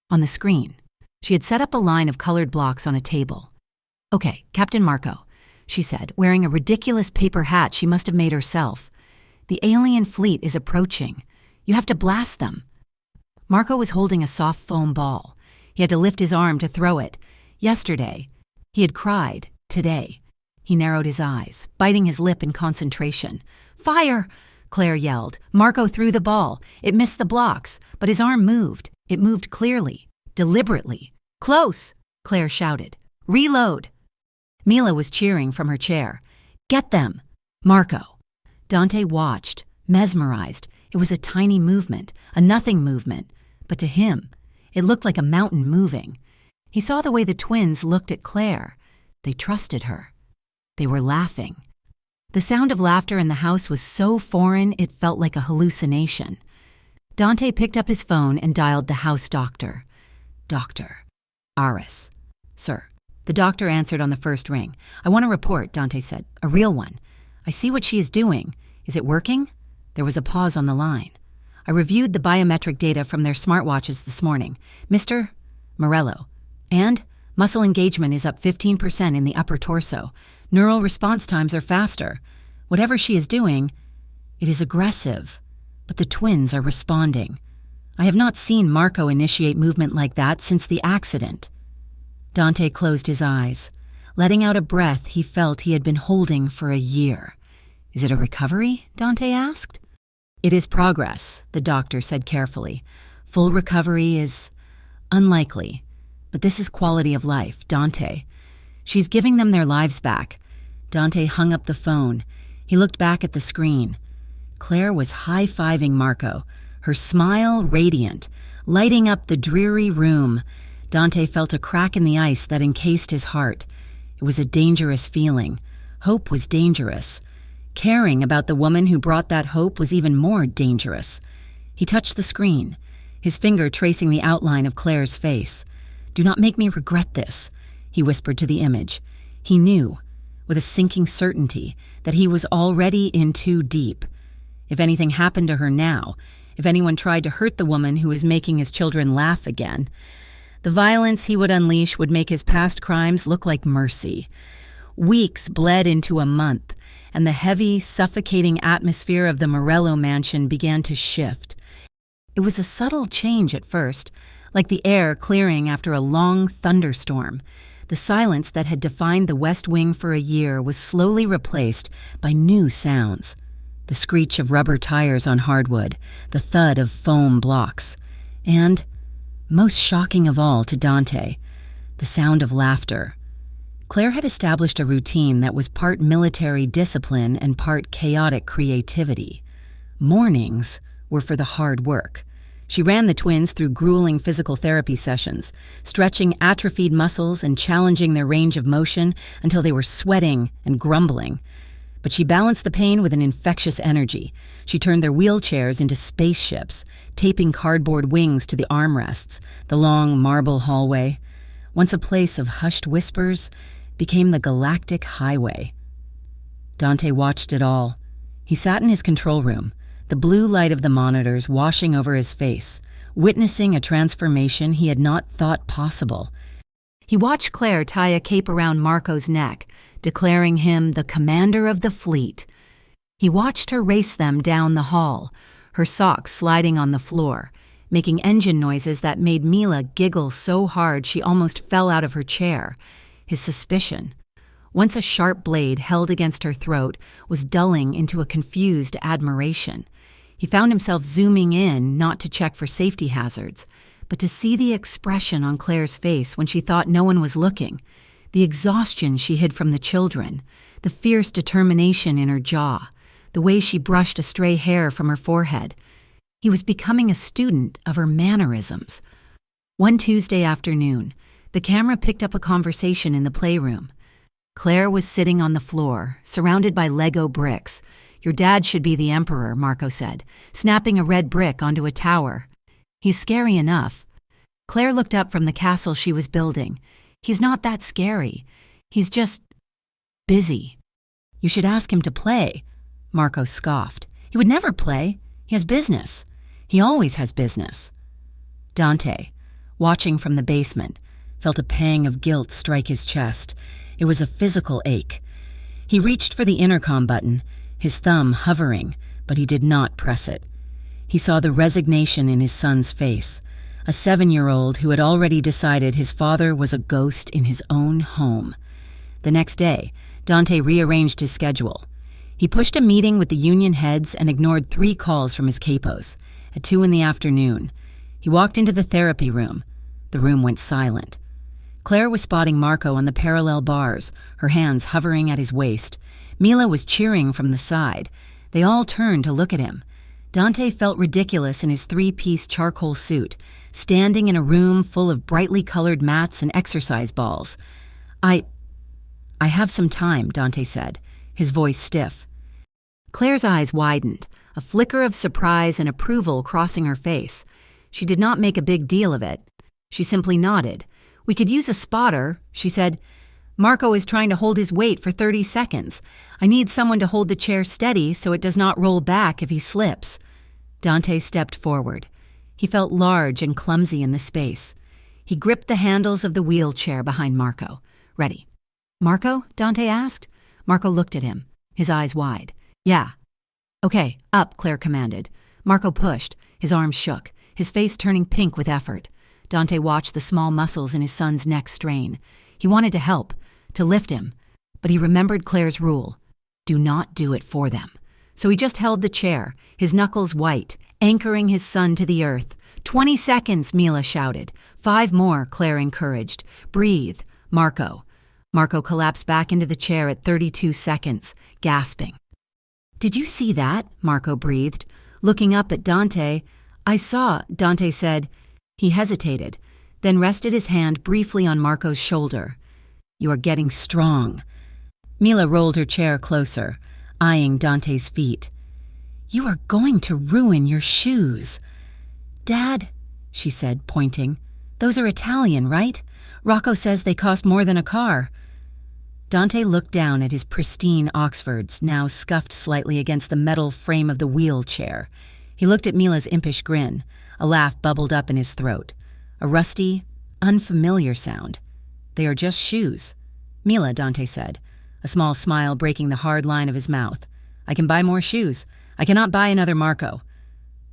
On the screen, she had set up a line of colored blocks on a table. "Okay, Captain Marco," she said, wearing a ridiculous paper hat she must have made herself. "The alien fleet is approaching. You have to blast them." Marco was holding a soft foam ball. He had to lift his arm to throw it. Yesterday, he had cried. Today, he narrowed his eyes, biting his lip in concentration. "Fire!" Claire yelled. Marco threw the ball. It missed the blocks, but his arm moved. It moved clearly, deliberately. "Close!" Claire shouted. "Reload!" Mila was cheering from her chair. "Get them!" "Marco!" Dante watched, mesmerized. It was a tiny movement, a nothing movement. But to him, it looked like a mountain moving. He saw the way the twins looked at Claire. They trusted her. They were laughing. The sound of laughter in the house was so foreign it felt like a hallucination. Dante picked up his phone and dialed the house doctor. "Doctor Aris." "Sir." The doctor answered on the first ring. "I want a report," Dante said. "A real one. I see what she is doing. Is it working?" There was a pause on the line. "I reviewed the biometric data from their smartwatches this morning. Mr. Morello. And muscle engagement is up 15% in the upper torso. Neural response times are faster. Whatever she is doing, it is aggressive. But the twins are responding. I have not seen Marco initiate movement like that since the accident." Dante closed his eyes, letting out a breath he felt he had been holding for a year. "Is it a recovery?" Dante asked. "It is progress," the doctor said carefully. "Full recovery is unlikely. But this is quality of life, Dante. She's giving them their lives back." Dante hung up the phone. He looked back at the screen. Claire was high-fiving Marco, her smile radiant, lighting up the dreary room. Dante felt a crack in the ice that encased his heart. It was a dangerous feeling. Hope was dangerous. Caring about the woman who brought that hope was even more dangerous. He touched the screen, his finger tracing the outline of Claire's face. "Do not make me regret this," he whispered to the image. He knew, with a sinking certainty, that he was already in too deep. If anything happened to her now, if anyone tried to hurt the woman who was making his children laugh again, the violence he would unleash would make his past crimes look like mercy. Weeks bled into a month, and the heavy, suffocating atmosphere of the Morello mansion began to shift. It was a subtle change at first, like the air clearing after a long thunderstorm. The silence that had defined the West Wing for a year was slowly replaced by new sounds. The screech of rubber tires on hardwood, the thud of foam blocks, and, most shocking of all to Dante, the sound of laughter. Claire had established a routine that was part military discipline and part chaotic creativity. Mornings were for the hard work. She ran the twins through grueling physical therapy sessions, stretching atrophied muscles and challenging their range of motion until they were sweating and grumbling. But she balanced the pain with an infectious energy. She turned their wheelchairs into spaceships, taping cardboard wings to the armrests, the long marble hallway. Once a place of hushed whispers, became the galactic highway. Dante watched it all. He sat in his control room, the blue light of the monitors washing over his face, witnessing a transformation he had not thought possible. He watched Claire tie a cape around Marco's neck, declaring him the commander of the fleet. He watched her race them down the hall, her socks sliding on the floor, making engine noises that made Mila giggle so hard she almost fell out of her chair. His suspicion, once a sharp blade held against her throat, was dulling into a confused admiration. He found himself zooming in not to check for safety hazards, but to see the expression on Claire's face when she thought no one was looking, the exhaustion she hid from the children, the fierce determination in her jaw, the way she brushed a stray hair from her forehead. He was becoming a student of her mannerisms. One Tuesday afternoon, the camera picked up a conversation in the playroom. Claire was sitting on the floor, surrounded by Lego bricks. "Your dad should be the emperor," Marco said, snapping a red brick onto a tower. "He's scary enough." Claire looked up from the castle she was building. "He's not that scary. He's just busy." "You should ask him to play." Marco scoffed. "He would never play. He has business. He always has business." Dante, watching from the basement, felt a pang of guilt strike his chest. It was a physical ache. He reached for the intercom button, his thumb hovering, but he did not press it. He saw the resignation in his son's face, a 7-year-old who had already decided his father was a ghost in his own home. The next day, Dante rearranged his schedule. He pushed a meeting with the union heads and ignored 3 calls from his capos. At 2 p.m, he walked into the therapy room. The room went silent. Claire was spotting Marco on the parallel bars, her hands hovering at his waist. Mila was cheering from the side. They all turned to look at him. Dante felt ridiculous in his 3-piece charcoal suit, standing in a room full of brightly colored mats and exercise balls. I have some time," Dante said, his voice stiff. Claire's eyes widened, a flicker of surprise and approval crossing her face. She did not make a big deal of it. She simply nodded. "We could use a spotter," she said. "Marco is trying to hold his weight for 30 seconds. I need someone to hold the chair steady so it does not roll back if he slips." Dante stepped forward. He felt large and clumsy in the space. He gripped the handles of the wheelchair behind Marco. "Ready." "Marco?" Dante asked. Marco looked at him, his eyes wide. "Yeah." "Okay, up," Claire commanded. Marco pushed. His arms shook, his face turning pink with effort. Dante watched the small muscles in his son's neck strain. He wanted to help, to lift him, but he remembered Claire's rule. Do not do it for them. So he just held the chair, his knuckles white, anchoring his son to the earth. 20 seconds, Mila shouted. 5 more, Claire encouraged. Breathe, Marco. Marco collapsed back into the chair at 32 seconds, gasping. "Did you see that?" Marco breathed. Looking up at Dante, "I saw," Dante said. He hesitated, then rested his hand briefly on Marco's shoulder. "You are getting strong." Mila rolled her chair closer, eyeing Dante's feet. "You are going to ruin your shoes." "Dad," she said, pointing, "those are Italian, right? Rocco says they cost more than a car." Dante looked down at his pristine Oxfords, now scuffed slightly against the metal frame of the wheelchair. He looked at Mila's impish grin. A laugh bubbled up in his throat. A rusty, unfamiliar sound. "They are just shoes." "Mila," Dante said, a small smile breaking the hard line of his mouth. "I can buy more shoes. I cannot buy another Marco."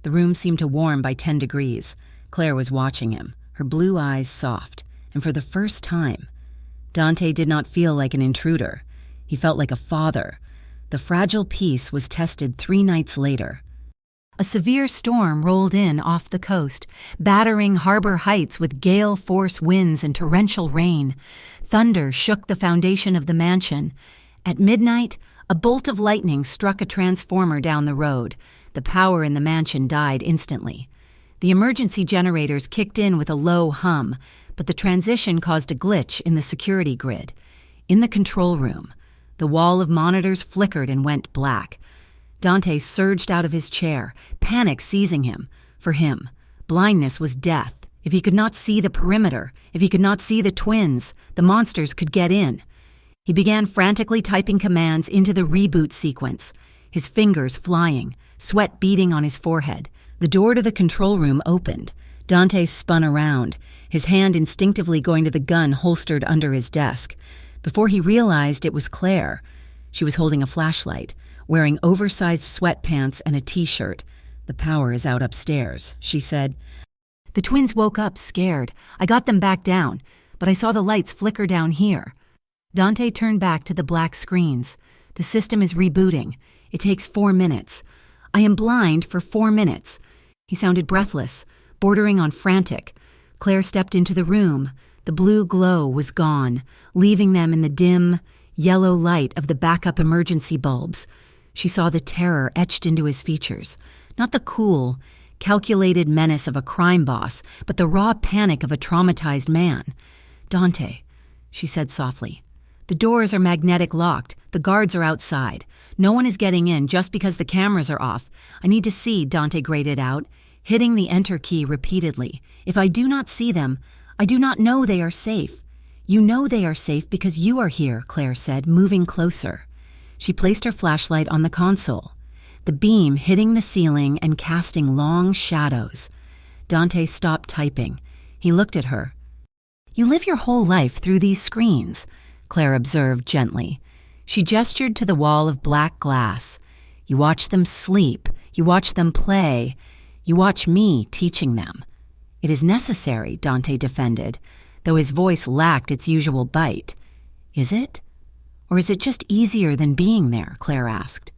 The room seemed to warm by 10 degrees. Claire was watching him, her blue eyes soft, and for the first time, Dante did not feel like an intruder. He felt like a father. The fragile peace was tested 3 nights later. A severe storm rolled in off the coast, battering harbor heights with gale-force winds and torrential rain. Thunder shook the foundation of the mansion. At midnight, a bolt of lightning struck a transformer down the road. The power in the mansion died instantly. The emergency generators kicked in with a low hum, but the transition caused a glitch in the security grid. In the control room, the wall of monitors flickered and went black. Dante surged out of his chair, panic seizing him. For him, blindness was death. If he could not see the perimeter, if he could not see the twins, the monsters could get in. He began frantically typing commands into the reboot sequence, his fingers flying, sweat beading on his forehead. The door to the control room opened. Dante spun around, his hand instinctively going to the gun holstered under his desk. Before he realized it was Claire. She was holding a flashlight, wearing oversized sweatpants and a t-shirt. "The power is out upstairs," she said. "The twins woke up scared. I got them back down, but I saw the lights flicker down here." Dante turned back to the black screens. "The system is rebooting. It takes 4 minutes. I am blind for 4 minutes." He sounded breathless, bordering on frantic. Claire stepped into the room. The blue glow was gone, leaving them in the dim, yellow light of the backup emergency bulbs. She saw the terror etched into his features, not the cool, calculated menace of a crime boss, but the raw panic of a traumatized man. "Dante," she said softly, "the doors are magnetic locked. The guards are outside. No one is getting in just because the cameras are off. I need to see," Dante grated out, hitting the enter key repeatedly. "If I do not see them, I do not know they are safe." "You know they are safe because you are here," Claire said, moving closer. She placed her flashlight on the console, the beam hitting the ceiling and casting long shadows. Dante stopped typing. He looked at her. "You live your whole life through these screens," Claire observed gently. She gestured to the wall of black glass. "You watch them sleep. You watch them play. You watch me teaching them." "It is necessary," Dante defended, though his voice lacked its usual bite. "Is it? Or is it just easier than being there?" Claire asked.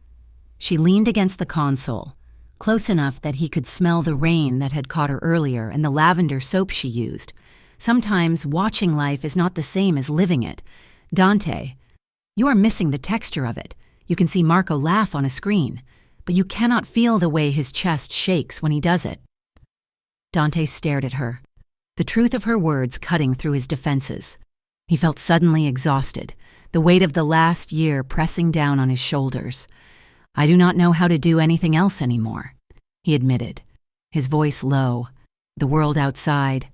She leaned against the console, close enough that he could smell the rain that had caught her earlier and the lavender soap she used. Sometimes watching life is not the same as living it. "Dante, you are missing the texture of it. You can see Marco laugh on a screen, but you cannot feel the way his chest shakes when he does it." Dante stared at her, the truth of her words cutting through his defenses. He felt suddenly exhausted, the weight of the last year pressing down on his shoulders. "I do not know how to do anything else anymore," he admitted, his voice low. "The world outside,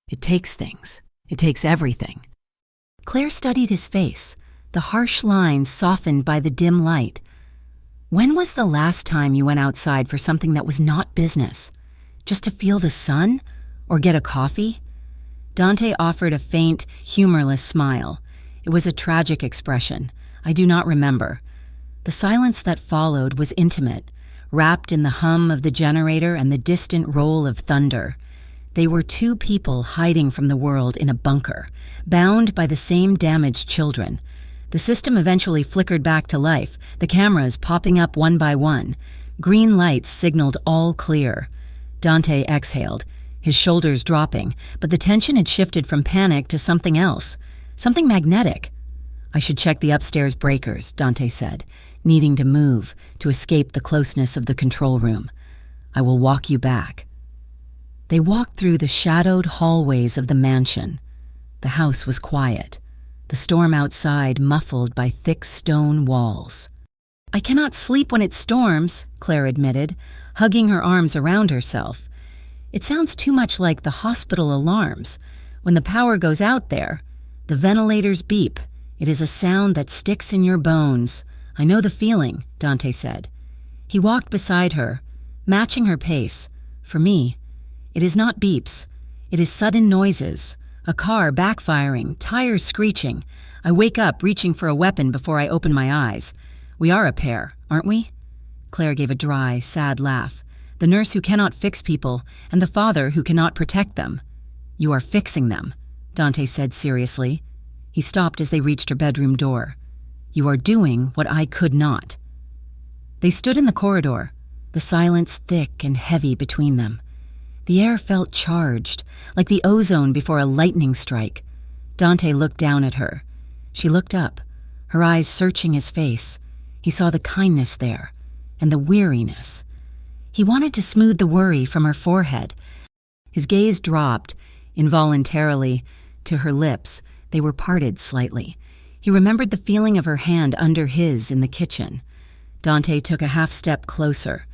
it takes things. It takes everything." Claire studied his face, the harsh lines softened by the dim light. "When was the last time you went outside for something that was not business? Just to feel the sun? Or get a coffee?" Dante offered a faint, humorless smile. It was a tragic expression. "I do not remember." The silence that followed was intimate, wrapped in the hum of the generator and the distant roll of thunder. They were two people hiding from the world in a bunker, bound by the same damaged children. The system eventually flickered back to life, the cameras popping up one by one. Green lights signaled all clear. Dante exhaled, his shoulders dropping, but the tension had shifted from panic to something else, something magnetic. "I should check the upstairs breakers," Dante said, needing to move to escape the closeness of the control room. "I will walk you back." They walked through the shadowed hallways of the mansion. The house was quiet, the storm outside muffled by thick stone walls. "I cannot sleep when it storms," Claire admitted, hugging her arms around herself. "It sounds too much like the hospital alarms. When the power goes out there, the ventilators beep. It is a sound that sticks in your bones. I know the feeling," Dante said. He walked beside her, matching her pace. "For me, it is not beeps. It is sudden noises. A car backfiring, tires screeching. I wake up reaching for a weapon before I open my eyes. We are a pair, aren't we?" Claire gave a dry, sad laugh. "The nurse who cannot fix people, and the father who cannot protect them." "You are fixing them," Dante said seriously. He stopped as they reached her bedroom door. "You are doing what I could not." They stood in the corridor. the silence thick and heavy between them. The air felt charged, like the ozone before a lightning strike. Dante looked down at her. She looked up, her eyes searching his face. He saw the kindness there, and the weariness. He wanted to smooth the worry from her forehead. His gaze dropped, involuntarily, to her lips. They were parted slightly. He remembered the feeling of her hand under his in the kitchen. Dante took a half-step closer.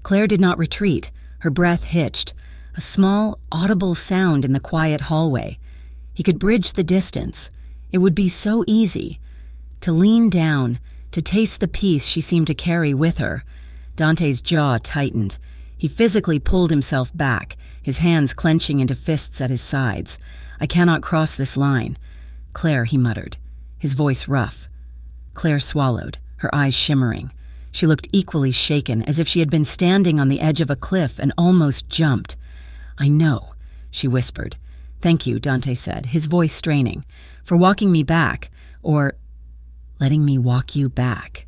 Claire did not retreat. Her breath hitched, a small, audible sound in the quiet hallway. He could bridge the distance. It would be so easy. To lean down, to taste the peace she seemed to carry with her. Dante's jaw tightened. He physically pulled himself back, his hands clenching into fists at his sides. "I cannot cross this line." "Claire," he muttered, his voice rough. Claire swallowed, her eyes shimmering. She looked equally shaken, as if she had been standing on the edge of a cliff and almost jumped. "I know," she whispered. "Thank you," Dante said, his voice straining, "for walking me back, or letting me walk you back."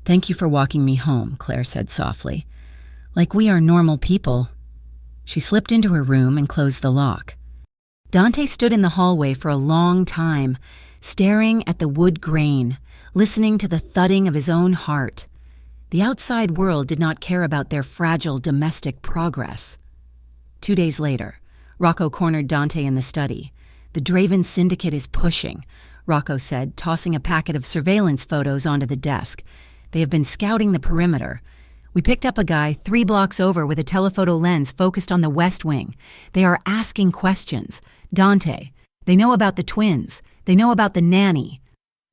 "Thank you for walking me home," Claire said softly. "Like we are normal people." She slipped into her room and closed the lock. Dante stood in the hallway for a long time, staring at the wood grain, listening to the thudding of his own heart. The outside world did not care about their fragile domestic progress. 2 days later, Rocco cornered Dante in the study. "The Draven Syndicate is pushing," Rocco said, tossing a packet of surveillance photos onto the desk. "They have been scouting the perimeter. We picked up a guy 3 blocks over with a telephoto lens focused on the West Wing. They are asking questions. Dante, they know about the twins. They know about the nanny."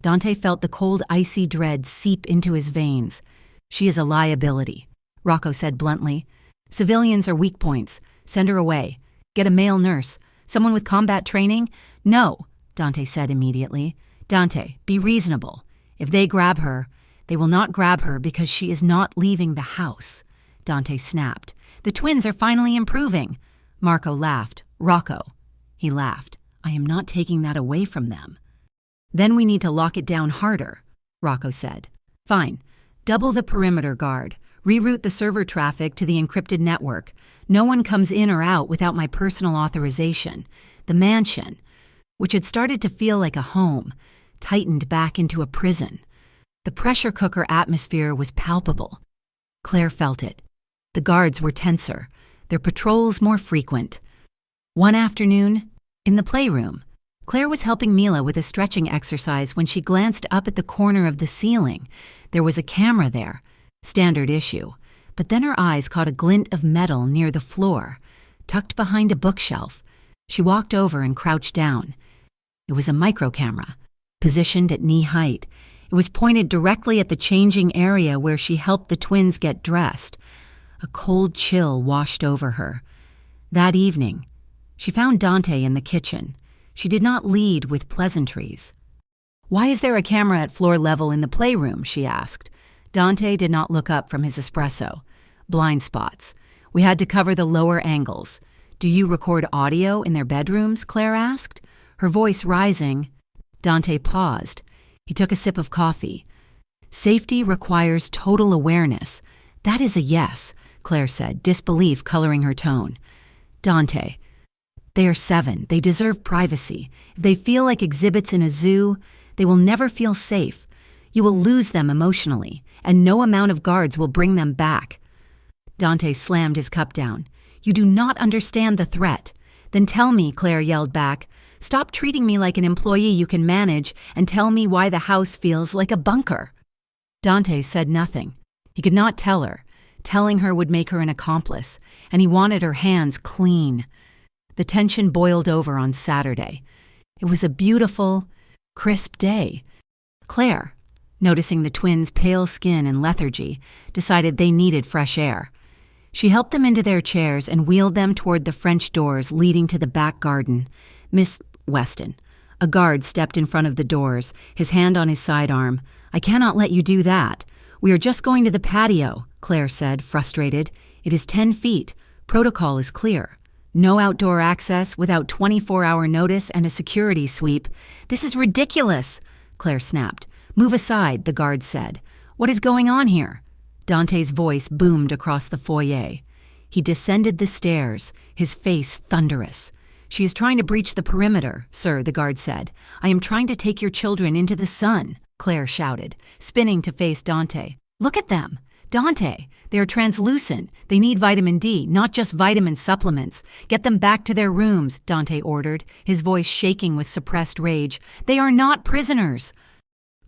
Dante felt the cold, icy dread seep into his veins. "She is a liability," Rocco said bluntly. "Civilians are weak points. Send her away. Get a male nurse. Someone with combat training?" "No," Dante said immediately. "Dante, be reasonable. If they grab her, they will not grab her because she is not leaving the house." Dante snapped. "The twins are finally improving." Marco laughed. "Rocco." He laughed. "I am not taking that away from them." "Then we need to lock it down harder," Rocco said. "Fine. Double the perimeter guard. Reroute the server traffic to the encrypted network. No one comes in or out without my personal authorization. The mansion, which had started to feel like a home, tightened back into a prison. The pressure cooker atmosphere was palpable. Claire felt it. The guards were tenser, their patrols more frequent. One afternoon, in the playroom, Claire was helping Mila with a stretching exercise when she glanced up at the corner of the ceiling. There was a camera there, standard issue, but then her eyes caught a glint of metal near the floor, tucked behind a bookshelf. She walked over and crouched down. It was a micro camera, positioned at knee height. It was pointed directly at the changing area where she helped the twins get dressed. A cold chill washed over her. That evening, she found Dante in the kitchen. She did not lead with pleasantries. "Why is there a camera at floor level in the playroom?" she asked. Dante did not look up from his espresso. "Blind spots. We had to cover the lower angles." "Do you record audio in their bedrooms?" Claire asked, her voice rising. Dante paused. He took a sip of coffee. "Safety requires total awareness. That is a yes," Claire said, disbelief coloring her tone. "Dante, they are 7. They deserve privacy. If they feel like exhibits in a zoo, they will never feel safe. You will lose them emotionally, and no amount of guards will bring them back." Dante slammed his cup down. "You do not understand the threat." "Then tell me," Claire yelled back. "Stop treating me like an employee you can manage and tell me why the house feels like a bunker." Dante said nothing. He could not tell her. Telling her would make her an accomplice, and he wanted her hands clean. The tension boiled over on Saturday. It was a beautiful, crisp day. Claire, noticing the twins' pale skin and lethargy, decided they needed fresh air. She helped them into their chairs and wheeled them toward the French doors leading to the back garden. "Miss Weston." A guard stepped in front of the doors, his hand on his sidearm. "I cannot let you do that." "We are just going to the patio," Claire said, frustrated. "It is 10 feet. Protocol is clear. No outdoor access without 24-hour notice and a security sweep." "This is ridiculous," Claire snapped. "Move aside," the guard said. "What is going on here?" Dante's voice boomed across the foyer. He descended the stairs, his face thunderous. "She is trying to breach the perimeter, sir," the guard said. "I am trying to take your children into the sun," Claire shouted, spinning to face Dante. "Look at them! Dante, they are translucent. They need vitamin D, not just vitamin supplements. Get them back to their rooms," Dante ordered, his voice shaking with suppressed rage. "They are not prisoners,"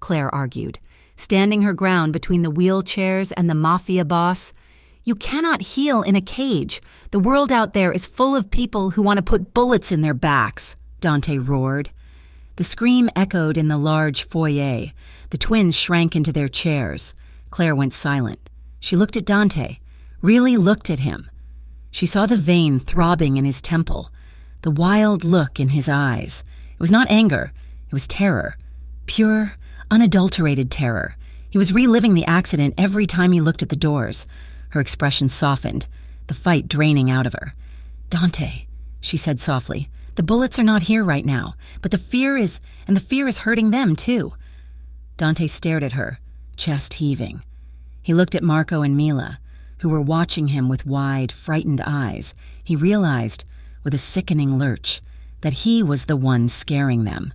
Claire argued, standing her ground between the wheelchairs and the mafia boss. "You cannot heal in a cage. The world out there is full of people who want to put bullets in their backs," Dante roared. The scream echoed in the large foyer. The twins shrank into their chairs. Claire went silent. She looked at Dante, really looked at him. She saw the vein throbbing in his temple, the wild look in his eyes. It was not anger, it was terror. Pure, unadulterated terror. He was reliving the accident every time he looked at the doors. Her expression softened, the fight draining out of her. "Dante," she said softly, "the bullets are not here right now, but the fear is hurting them too." Dante stared at her, chest heaving. He looked at Marco and Mila, who were watching him with wide, frightened eyes. He realized, with a sickening lurch, that he was the one scaring them.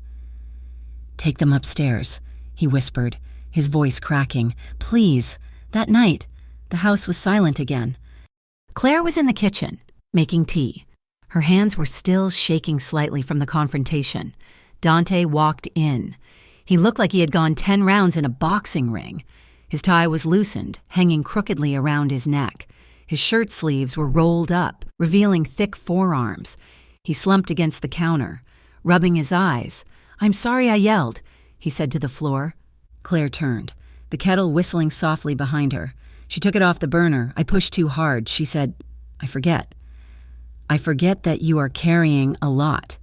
"Take them upstairs," he whispered, his voice cracking. "Please." That night, the house was silent again. Claire was in the kitchen, making tea. Her hands were still shaking slightly from the confrontation. Dante walked in. He looked like he had gone 10 rounds in a boxing ring. His tie was loosened, hanging crookedly around his neck. His shirt sleeves were rolled up, revealing thick forearms. He slumped against the counter, rubbing his eyes. "I'm sorry I yelled," he said to the floor. Claire turned, the kettle whistling softly behind her. She took it off the burner. "I pushed too hard," she said. "I forget. I forget that you are carrying a lot."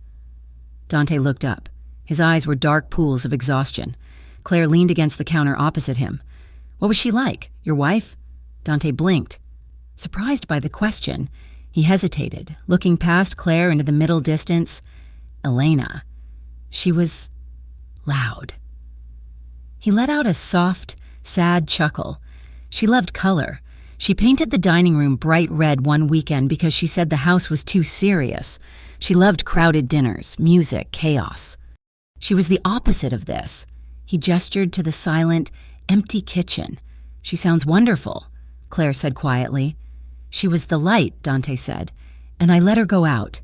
Dante looked up. His eyes were dark pools of exhaustion. Claire leaned against the counter opposite him. "What was she like? Your wife?" Dante blinked. Surprised by the question, he hesitated, looking past Claire into the middle distance. Elena. She was loud. He let out a soft, sad chuckle. She loved color. She painted the dining room bright red one weekend because she said the house was too serious. She loved crowded dinners, music, chaos. She was the opposite of this. He gestured to the silent, empty kitchen. "She sounds wonderful," Claire said quietly. "She was the light," Dante said, "and I let her go out.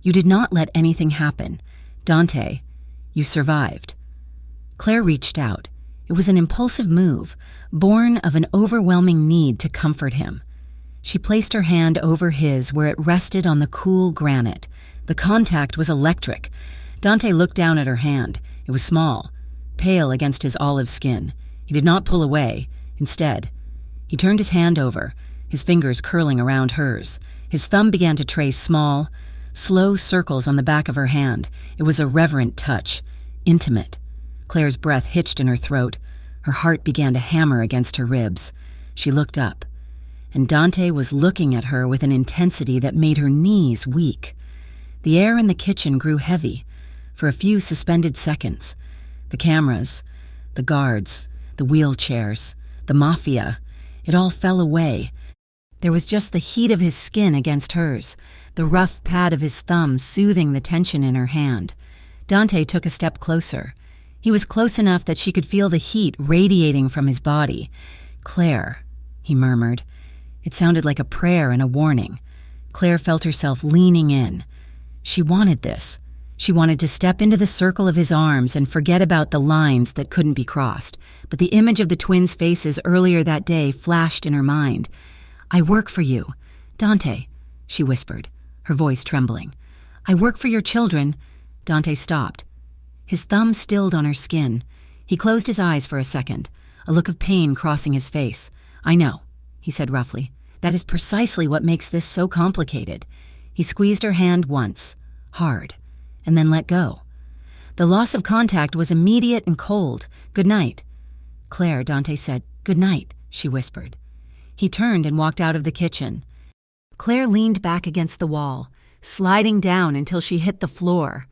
You did not let anything happen. Dante, you survived." Claire reached out. It was an impulsive move, born of an overwhelming need to comfort him. She placed her hand over his where it rested on the cool granite. The contact was electric. Dante looked down at her hand. It was small, pale against his olive skin. He did not pull away. Instead, he turned his hand over, his fingers curling around hers. His thumb began to trace small, slow circles on the back of her hand. It was a reverent touch, intimate. Claire's breath hitched in her throat. Her heart began to hammer against her ribs. She looked up, and Dante was looking at her with an intensity that made her knees weak. The air in the kitchen grew heavy for a few suspended seconds. The cameras, the guards, the wheelchairs, the mafia, it all fell away. There was just the heat of his skin against hers, the rough pad of his thumb soothing the tension in her hand. Dante took a step closer. He was close enough that she could feel the heat radiating from his body. "Claire," he murmured. It sounded like a prayer and a warning. Claire felt herself leaning in. She wanted this. She wanted to step into the circle of his arms and forget about the lines that couldn't be crossed. But the image of the twins' faces earlier that day flashed in her mind. "I work for you. Dante," she whispered, her voice trembling. "I work for your children." Dante stopped. His thumb stilled on her skin. He closed his eyes for a second, a look of pain crossing his face. "I know," he said roughly. "That is precisely what makes this so complicated." He squeezed her hand once, hard, and then let go. The loss of contact was immediate and cold. "Good night." "Claire," Dante said. "Good night," she whispered. He turned and walked out of the kitchen. Claire leaned back against the wall, sliding down until she hit the floor.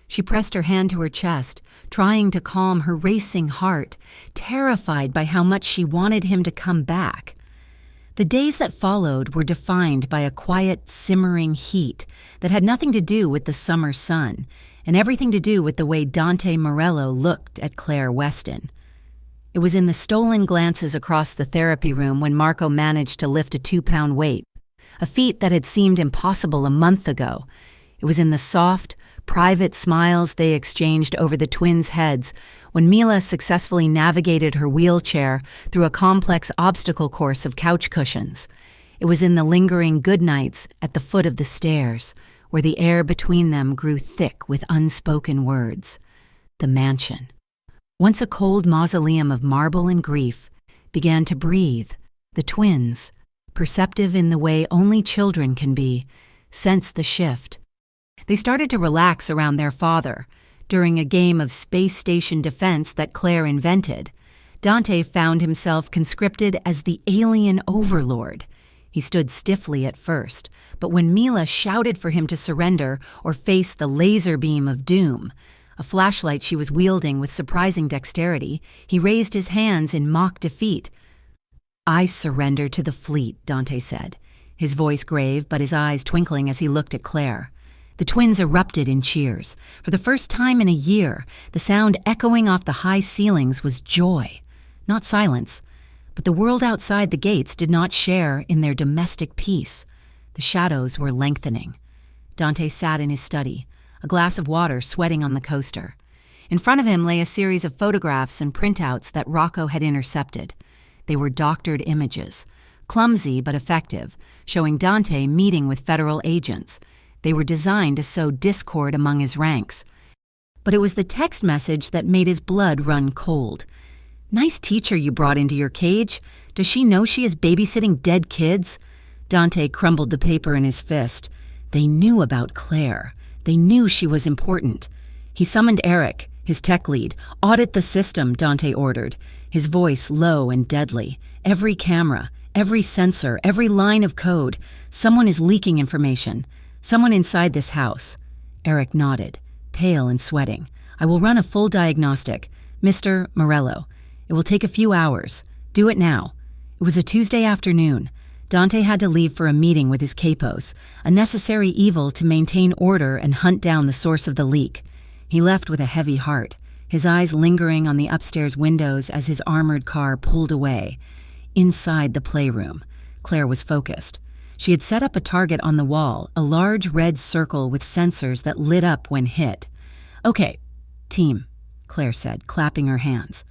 She pressed her hand to her chest, trying to calm her racing heart, terrified by how much she wanted him to come back. The days that followed were defined by a quiet, simmering heat that had nothing to do with the summer sun and everything to do with the way Dante Morello looked at Claire Weston. It was in the stolen glances across the therapy room when Marco managed to lift a 2-pound weight, a feat that had seemed impossible a month ago. It was in the soft, private smiles they exchanged over the twins' heads when Mila successfully navigated her wheelchair through a complex obstacle course of couch cushions. It was in the lingering goodnights at the foot of the stairs, where the air between them grew thick with unspoken words. The mansion, once a cold mausoleum of marble and grief, began to breathe. The twins, perceptive in the way only children can be, sensed the shift. They started to relax around their father. During a game of space station defense that Claire invented, Dante found himself conscripted as the alien overlord. He stood stiffly at first, but when Mila shouted for him to surrender or face the laser beam of doom, a flashlight she was wielding with surprising dexterity, he raised his hands in mock defeat. "I surrender to the fleet," Dante said, his voice grave but his eyes twinkling as he looked at Claire. The twins erupted in cheers. For the first time in a year, the sound echoing off the high ceilings was joy, not silence. But the world outside the gates did not share in their domestic peace. The shadows were lengthening. Dante sat in his study, a glass of water sweating on the coaster. In front of him lay a series of photographs and printouts that Rocco had intercepted. They were doctored images, clumsy but effective, showing Dante meeting with federal agents. They were designed to sow discord among his ranks. But it was the text message that made his blood run cold. "Nice teacher you brought into your cage. Does she know she is babysitting dead kids?" Dante crumbled the paper in his fist. They knew about Claire. They knew she was important. He summoned Eric, his tech lead. "Audit the system," Dante ordered, his voice low and deadly. "Every camera, every sensor, every line of code. Someone is leaking information. Someone inside this house." Eric nodded, pale and sweating. "I will run a full diagnostic. Mr. Morello. It will take a few hours. Do it now." It was a Tuesday afternoon. Dante had to leave for a meeting with his capos, a necessary evil to maintain order and hunt down the source of the leak. He left with a heavy heart, his eyes lingering on the upstairs windows as his armored car pulled away. Inside the playroom, Claire was focused. She had set up a target on the wall, a large red circle with sensors that lit up when hit. "Okay, team," Claire said, clapping her hands.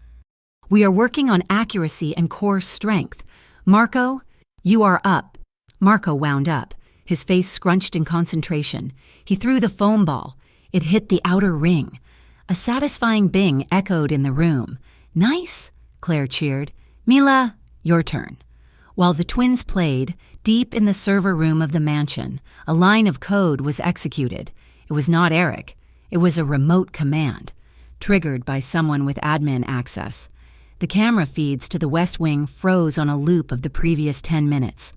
"We are working on accuracy and core strength. Marco, you are up." Marco wound up, his face scrunched in concentration. He threw the foam ball. It hit the outer ring. A satisfying bing echoed in the room. "Nice," Claire cheered. "Mila, your turn." While the twins played, deep in the server room of the mansion, a line of code was executed. It was not Eric. It was a remote command, triggered by someone with admin access. The camera feeds to the West Wing froze on a loop of the previous 10 minutes.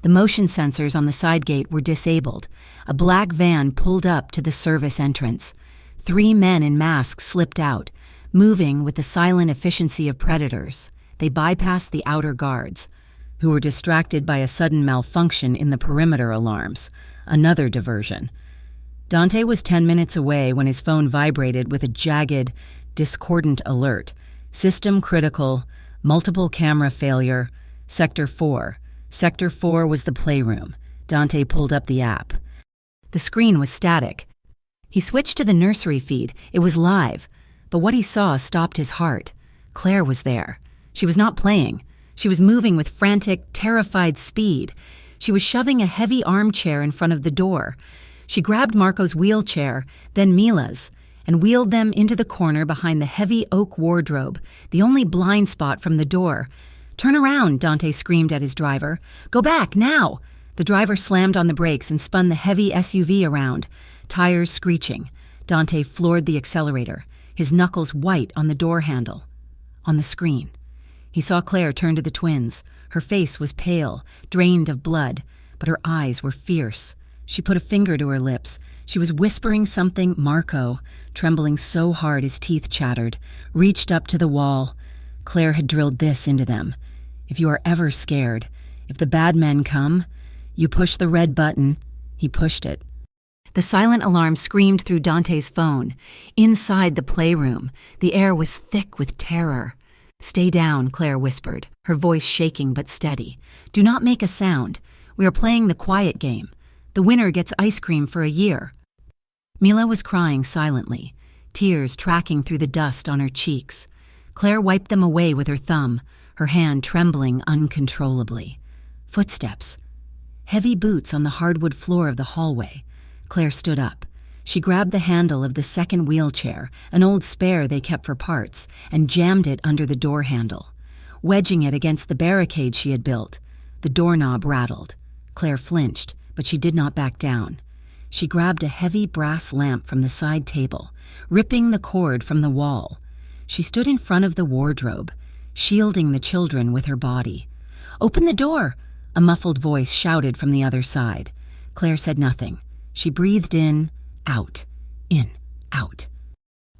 The motion sensors on the side gate were disabled. A black van pulled up to the service entrance. 3 men in masks slipped out, moving with the silent efficiency of predators. They bypassed the outer guards, who were distracted by a sudden malfunction in the perimeter alarms, another diversion. Dante was 10 minutes away when his phone vibrated with a jagged, discordant alert. System critical, multiple camera failure, Sector 4. Sector 4 was the playroom. Dante pulled up the app. The screen was static. He switched to the nursery feed. It was live, but what he saw stopped his heart. Claire was there. She was not playing. She was moving with frantic, terrified speed. She was shoving a heavy armchair in front of the door. She grabbed Marco's wheelchair, then Mila's, and wheeled them into the corner behind the heavy oak wardrobe, the only blind spot from the door. "Turn around," Dante screamed at his driver. "Go back, now!" The driver slammed on the brakes and spun the heavy SUV around, tires screeching. Dante floored the accelerator, his knuckles white on the door handle. On the screen, he saw Claire turn to the twins. Her face was pale, drained of blood, but her eyes were fierce. She put a finger to her lips. She was whispering something. Marco, trembling so hard his teeth chattered, reached up to the wall. Claire had drilled this into them. "If you are ever scared, If the bad men come, you push the red button." He pushed it. The silent alarm screamed through Dante's phone. Inside the playroom, the air was thick with terror. "Stay down," Claire whispered, her voice shaking but steady. "Do not make a sound. We are playing the quiet game. The winner gets ice cream for a year." Mila was crying silently, tears tracking through the dust on her cheeks. Claire wiped them away with her thumb, her hand trembling uncontrollably. Footsteps. Heavy boots on the hardwood floor of the hallway. Claire stood up. She grabbed the handle of the second wheelchair, an old spare they kept for parts, and jammed it under the door handle. Wedging it against the barricade she had built, the doorknob rattled. Claire flinched, but she did not back down. She grabbed a heavy brass lamp from the side table, ripping the cord from the wall. She stood in front of the wardrobe, shielding the children with her body. "Open the door!" a muffled voice shouted from the other side. Claire said nothing. She breathed in, out, out.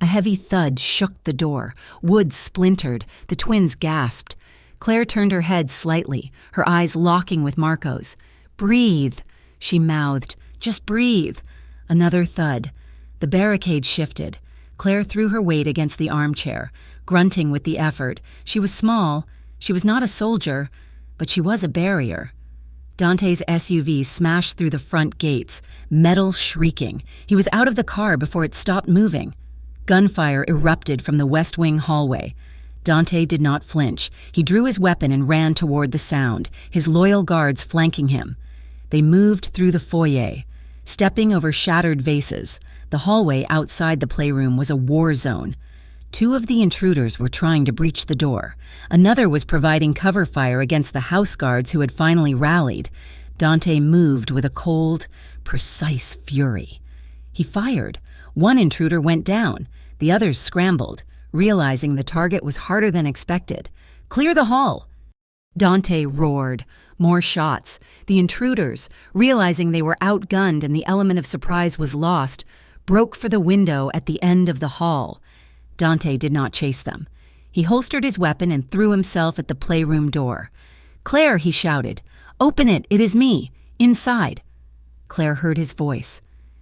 A heavy thud shook the door. Wood splintered. The twins gasped. Claire turned her head slightly, her eyes locking with Marco's. "Breathe," she mouthed. "Just breathe." Another thud. The barricade shifted. Claire threw her weight against the armchair, grunting with the effort. She was small. She was not a soldier, but she was a barrier. Dante's SUV smashed through the front gates, metal shrieking. He was out of the car before it stopped moving. Gunfire erupted from the West Wing hallway. Dante did not flinch. He drew his weapon and ran toward the sound, his loyal guards flanking him. They moved through the foyer, stepping over shattered vases. The hallway outside the playroom was a war zone. Two of the intruders were trying to breach the door. Another was providing cover fire against the house guards who had finally rallied. Dante moved with a cold, precise fury. He fired. One intruder went down. The others scrambled, realizing the target was harder than expected. "Clear the hall!" Dante roared. More shots. The intruders, realizing they were outgunned and the element of surprise was lost, broke for the window at the end of the hall. Dante did not chase them. He holstered his weapon and threw himself at the playroom door. "Claire," he shouted. "Open it, it is me. Inside." Claire heard his voice.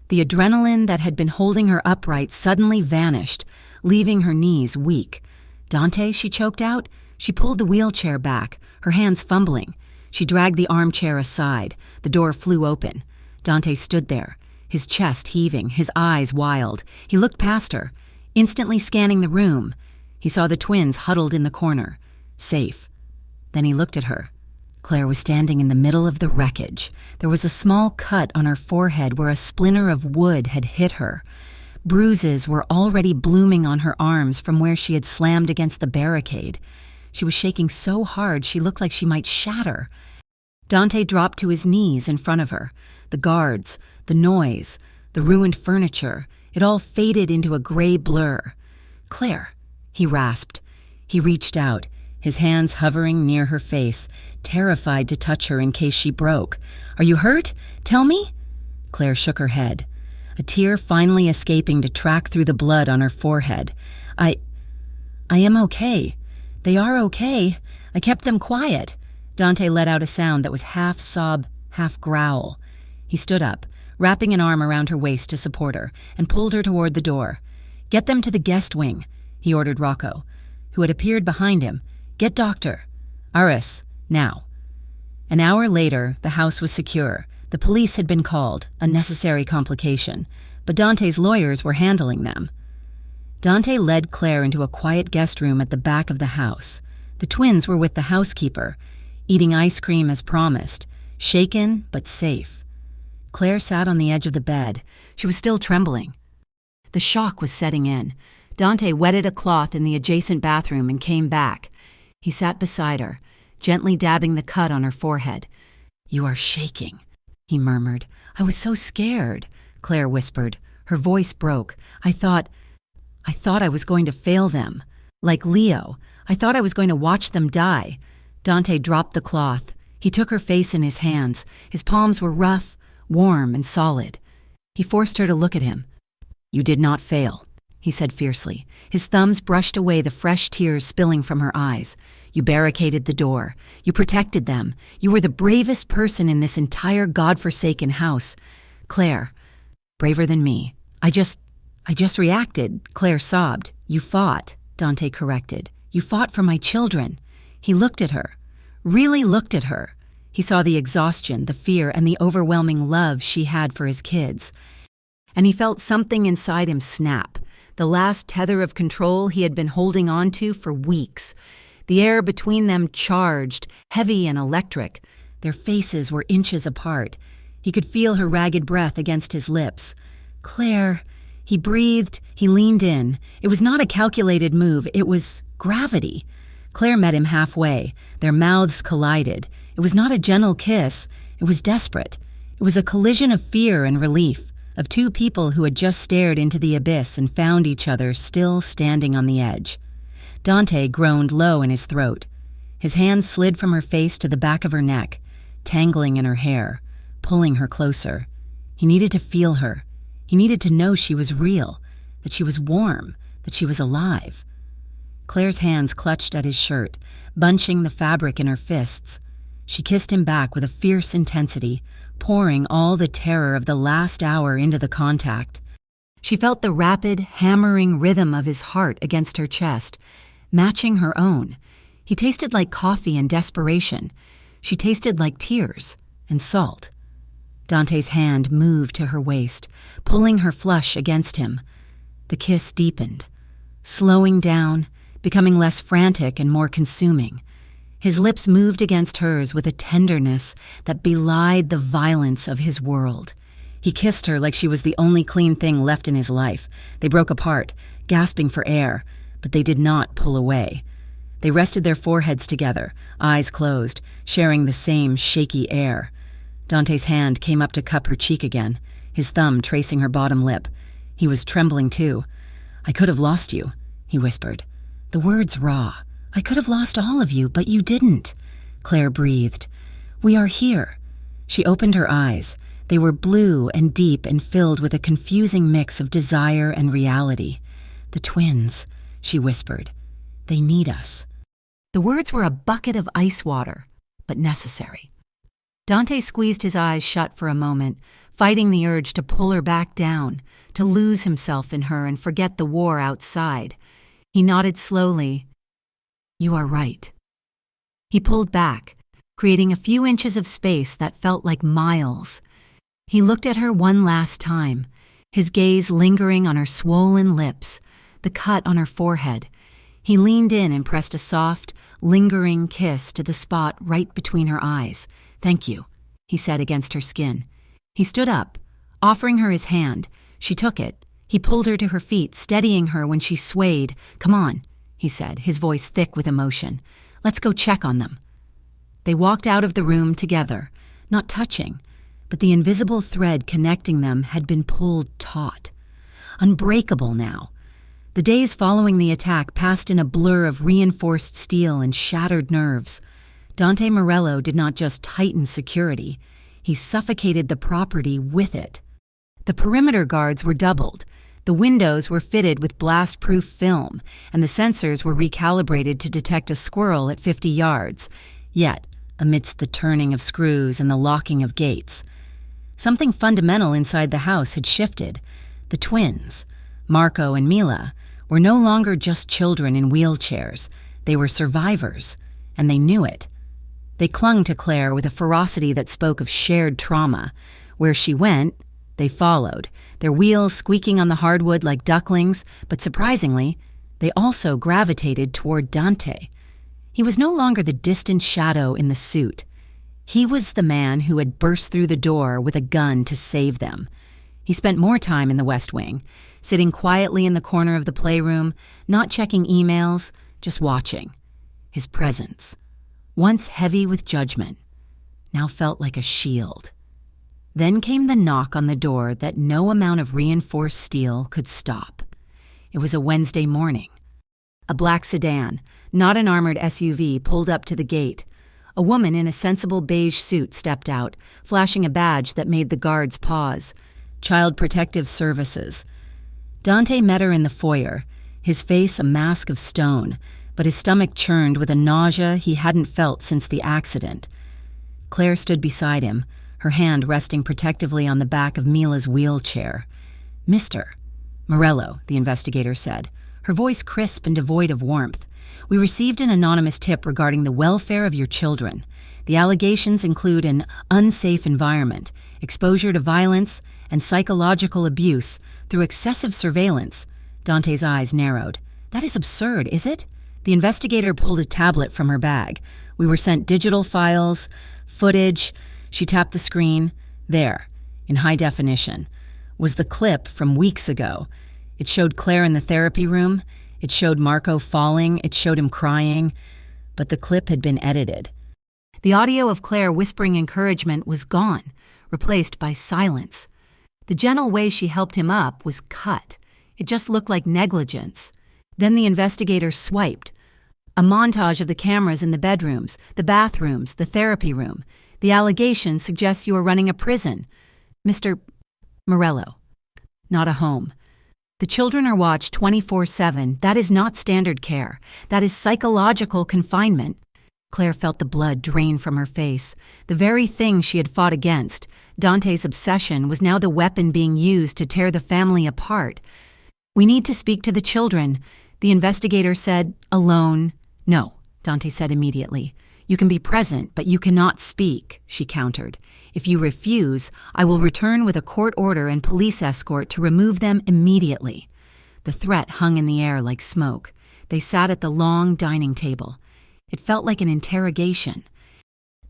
The adrenaline that had been holding her upright suddenly vanished, leaving her knees weak. "Dante," she choked out. She pulled the wheelchair back, her hands fumbling. She dragged the armchair aside. The door flew open. Dante stood there, his chest heaving, his eyes wild. He looked past her, instantly scanning the room. He saw the twins huddled in the corner, safe. Then he looked at her. Claire was standing in the middle of the wreckage. There was a small cut on her forehead where a splinter of wood had hit her. Bruises were already blooming on her arms from where she had slammed against the barricade. She was shaking so hard she looked like she might shatter. Dante dropped to his knees in front of her. The guards, the noise, the ruined furniture, it all faded into a gray blur. "Claire," he rasped. He reached out, his hands hovering near her face, terrified to touch her in case she broke. "Are you hurt? Tell me?" Claire shook her head, a tear finally escaping to track through the blood on her forehead. I am okay. They are okay. I kept them quiet." Dante let out a sound that was half sob, half growl. He stood up, wrapping an arm around her waist to support her, and pulled her toward the door. "Get them to the guest wing," he ordered Rocco, who had appeared behind him. "Get Doctor. Aris, now." An hour later, the house was secure. The police had been called, a necessary complication, but Dante's lawyers were handling them. Dante led Claire into a quiet guest room at the back of the house. The twins were with the housekeeper, eating ice cream as promised, shaken but safe. Claire sat on the edge of the bed. She was still trembling. The shock was setting in. Dante wetted a cloth in the adjacent bathroom and came back. He sat beside her, gently dabbing the cut on her forehead. "You are shaking," he murmured. "I was so scared," Claire whispered. Her voice broke. I thought I was going to fail them. Like Leo, I thought I was going to watch them die." Dante dropped the cloth. He took her face in his hands. His palms were rough, warm, and solid. He forced her to look at him. "You did not fail," he said fiercely. His thumbs brushed away the fresh tears spilling from her eyes. You barricaded the door. You protected them. You were the bravest person in this entire godforsaken house. Claire, braver than me. I just reacted, Claire sobbed. You fought, Dante corrected. You fought for my children. He looked at her, really looked at her. He saw the exhaustion, the fear, and the overwhelming love she had for his kids. And he felt something inside him snap, the last tether of control he had been holding on to for weeks. The air between them charged, heavy and electric. Their faces were inches apart. He could feel her ragged breath against his lips. Claire, he breathed, he leaned in. It was not a calculated move, it was gravity. Claire met him halfway. Their mouths collided. It was not a gentle kiss, it was desperate. It was a collision of fear and relief, of two people who had just stared into the abyss and found each other still standing on the edge. Dante groaned low in his throat. His hands slid from her face to the back of her neck, tangling in her hair, pulling her closer. He needed to feel her. He needed to know she was real, that she was warm, that she was alive. Claire's hands clutched at his shirt, bunching the fabric in her fists. She kissed him back with a fierce intensity, pouring all the terror of the last hour into the contact. She felt the rapid, hammering rhythm of his heart against her chest, matching her own. He tasted like coffee and desperation. She tasted like tears and salt. Dante's hand moved to her waist, pulling her flush against him. The kiss deepened, slowing down, becoming less frantic and more consuming. His lips moved against hers with a tenderness that belied the violence of his world. He kissed her like she was the only clean thing left in his life. They broke apart, gasping for air, but they did not pull away. They rested their foreheads together, eyes closed, sharing the same shaky air. Dante's hand came up to cup her cheek again, his thumb tracing her bottom lip. He was trembling too. "I could have lost you," he whispered. The words raw. "I could have lost all of you, but you didn't." Claire breathed. "We are here." She opened her eyes. They were blue and deep and filled with a confusing mix of desire and reality. "The twins," she whispered. "They need us." The words were a bucket of ice water, but necessary. Dante squeezed his eyes shut for a moment, fighting the urge to pull her back down, to lose himself in her and forget the war outside. He nodded slowly. "You are right." He pulled back, creating a few inches of space that felt like miles. He looked at her one last time, his gaze lingering on her swollen lips, the cut on her forehead. He leaned in and pressed a soft, lingering kiss to the spot right between her eyes. "Thank you," he said against her skin. He stood up, offering her his hand. She took it. He pulled her to her feet, steadying her when she swayed. "Come on," he said, his voice thick with emotion. "Let's go check on them." They walked out of the room together, not touching, but the invisible thread connecting them had been pulled taut. Unbreakable now. The days following the attack passed in a blur of reinforced steel and shattered nerves. Dante Morello did not just tighten security, he suffocated the property with it. The perimeter guards were doubled. The windows were fitted with blast-proof film, and the sensors were recalibrated to detect a squirrel at 50 yards. Yet, amidst the turning of screws and the locking of gates, something fundamental inside the house had shifted. The twins, Marco and Mila, were no longer just children in wheelchairs. They were survivors, and they knew it. They clung to Claire with a ferocity that spoke of shared trauma. Where she went, they followed, their wheels squeaking on the hardwood like ducklings, but surprisingly, they also gravitated toward Dante. He was no longer the distant shadow in the suit. He was the man who had burst through the door with a gun to save them. He spent more time in the West Wing, sitting quietly in the corner of the playroom, not checking emails, just watching. His presence, once heavy with judgment, now felt like a shield. Then came the knock on the door that no amount of reinforced steel could stop. It was a Wednesday morning. A black sedan, not an armored SUV, pulled up to the gate. A woman in a sensible beige suit stepped out, flashing a badge that made the guards pause. Child Protective Services. Dante met her in the foyer, his face a mask of stone, but his stomach churned with a nausea he hadn't felt since the accident. Claire stood beside him, her hand resting protectively on the back of Mila's wheelchair. "Mr. Morello," the investigator said, her voice crisp and devoid of warmth. "We received an anonymous tip regarding the welfare of your children. The allegations include an unsafe environment, exposure to violence, and psychological abuse through excessive surveillance." Dante's eyes narrowed. "That is absurd, is it?" The investigator pulled a tablet from her bag. "We were sent digital files, footage." She tapped the screen. There, in high definition, was the clip from weeks ago. It showed Claire in the therapy room. It showed Marco falling. It showed him crying. But the clip had been edited. The audio of Claire whispering encouragement was gone, replaced by silence. The gentle way she helped him up was cut. It just looked like negligence. Then the investigator swiped. A montage of the cameras in the bedrooms, the bathrooms, the therapy room. "The allegation suggests you are running a prison. Mr. Morello, not a home. The children are watched 24/7. That is not standard care. That is psychological confinement." Claire felt the blood drain from her face. The very thing she had fought against, Dante's obsession, was now the weapon being used to tear the family apart. "We need to speak to the children," the investigator said. "Alone?" "No," Dante said immediately. "You can be present, but you cannot speak," she countered. "If you refuse, I will return with a court order and police escort to remove them immediately." The threat hung in the air like smoke. They sat at the long dining table. It felt like an interrogation.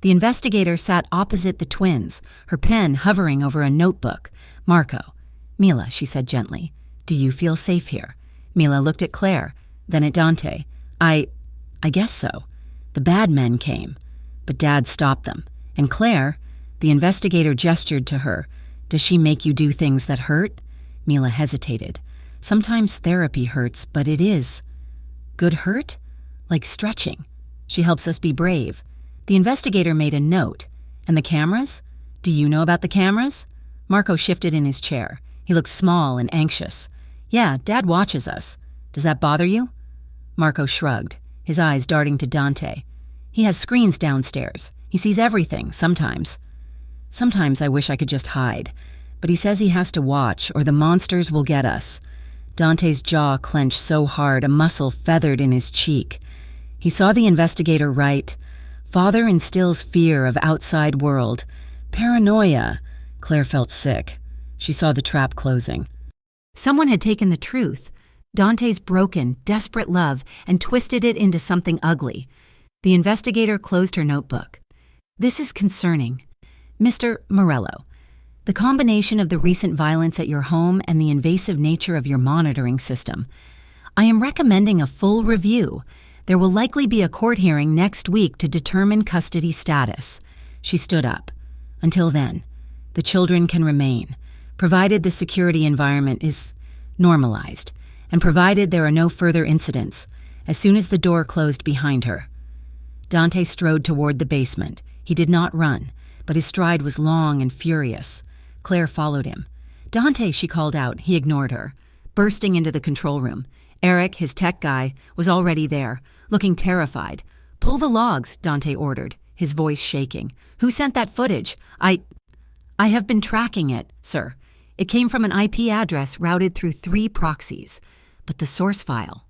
The investigator sat opposite the twins, her pen hovering over a notebook. "Marco." "Mila," she said gently, "do you feel safe here?" Mila looked at Claire, then at Dante. I guess so. The bad men came, but Dad stopped them. And Claire," the investigator gestured to her, "does she make you do things that hurt?" Mila hesitated. "Sometimes therapy hurts, but it is good hurt? Like stretching. She helps us be brave." The investigator made a note. "And the cameras? Do you know about the cameras?" Marco shifted in his chair. He looked small and anxious. "Yeah, Dad watches us. Does that bother you?" Marco shrugged, his eyes darting to Dante. "He has screens downstairs. He sees everything, sometimes. Sometimes I wish I could just hide. But he says he has to watch, or the monsters will get us." Dante's jaw clenched so hard a muscle feathered in his cheek. He saw the investigator write, "Father instills fear of outside world. Paranoia." Claire felt sick. She saw the trap closing. Someone had taken the truth, Dante's broken, desperate love, and twisted it into something ugly. The investigator closed her notebook. "This is concerning. Mr. Morello, the combination of the recent violence at your home and the invasive nature of your monitoring system. I am recommending a full review. There will likely be a court hearing next week to determine custody status." She stood up. "Until then, the children can remain, provided the security environment is normalized, and provided there are no further incidents," as soon as the door closed behind her. Dante strode toward the basement. He did not run, but his stride was long and furious. Claire followed him. "Dante," she called out. He ignored her. Bursting into the control room, Eric, his tech guy, was already there, looking terrified. "Pull the logs," Dante ordered, his voice shaking. "Who sent that footage?" I have been tracking it, sir. It came from an IP address routed through 3 proxies. But the source file.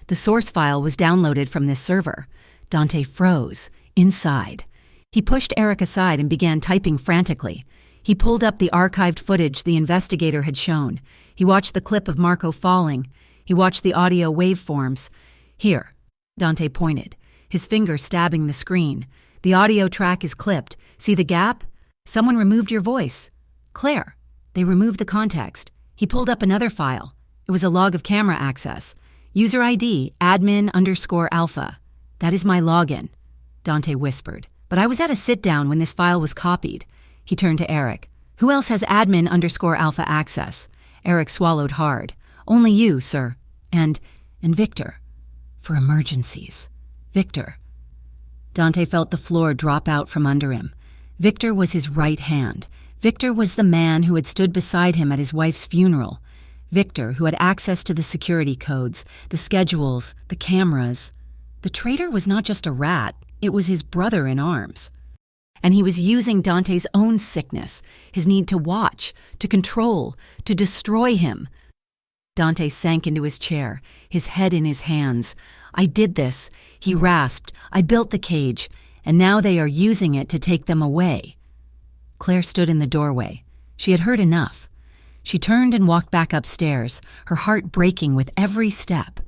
The source file was downloaded from this server. Dante froze, inside. He pushed Eric aside and began typing frantically. He pulled up the archived footage the investigator had shown. He watched the clip of Marco falling. He watched the audio waveforms. "Here," Dante pointed, his finger stabbing the screen. "The audio track is clipped. See the gap? Someone removed your voice." "Claire." They removed the context. He pulled up another file. It was a log of camera access. "User ID, admin_alpha. That is my login," Dante whispered. "But I was at a sit-down when this file was copied." He turned to Eric. "Who else has admin_alpha access?" Eric swallowed hard. "Only you, sir. And Victor. For emergencies. Victor." Dante felt the floor drop out from under him. Victor was his right hand. Victor was the man who had stood beside him at his wife's funeral. Victor, who had access to the security codes, the schedules, the cameras. The traitor was not just a rat, it was his brother in arms. And he was using Dante's own sickness, his need to watch, to control, to destroy him. Dante sank into his chair, his head in his hands. I did this, he rasped. I built the cage, and now they are using it to take them away. Claire stood in the doorway. She had heard enough. She turned and walked back upstairs, her heart breaking with every step.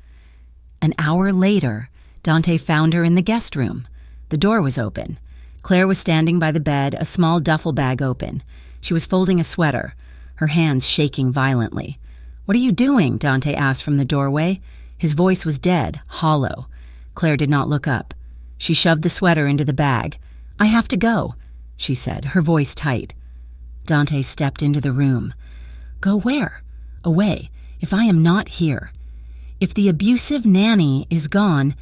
An hour later, Dante found her in the guest room. The door was open. Claire was standing by the bed, a small duffel bag open. She was folding a sweater, her hands shaking violently. "What are you doing?" Dante asked from the doorway. His voice was dead, hollow. Claire did not look up. She shoved the sweater into the bag. "I have to go," she said, her voice tight. Dante stepped into the room. "Go where?" "Away, if I am not here. If the abusive nanny is gone,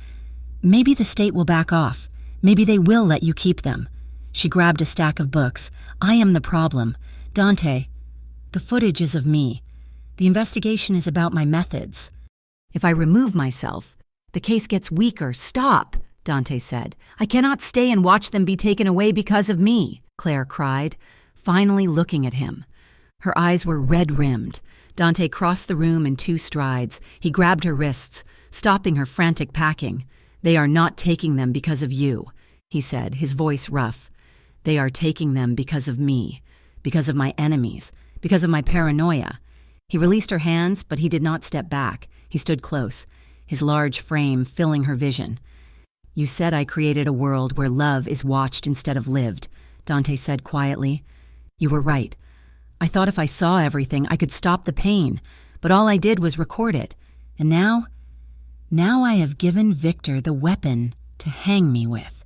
maybe the state will back off. Maybe they will let you keep them." She grabbed a stack of books. "I am the problem. Dante, the footage is of me. The investigation is about my methods. If I remove myself, the case gets weaker." "Stop," Dante said. "I cannot stay and watch them be taken away because of me," Claire cried, finally looking at him. Her eyes were red-rimmed. Dante crossed the room in 2 strides. He grabbed her wrists, stopping her frantic packing. "They are not taking them because of you," he said, his voice rough. "They are taking them because of me, because of my enemies, because of my paranoia." He released her hands, but he did not step back. He stood close, his large frame filling her vision. "You said I created a world where love is watched instead of lived," Dante said quietly. "You were right. I thought if I saw everything, I could stop the pain, but all I did was record it. And now I have given Victor the weapon to hang me with."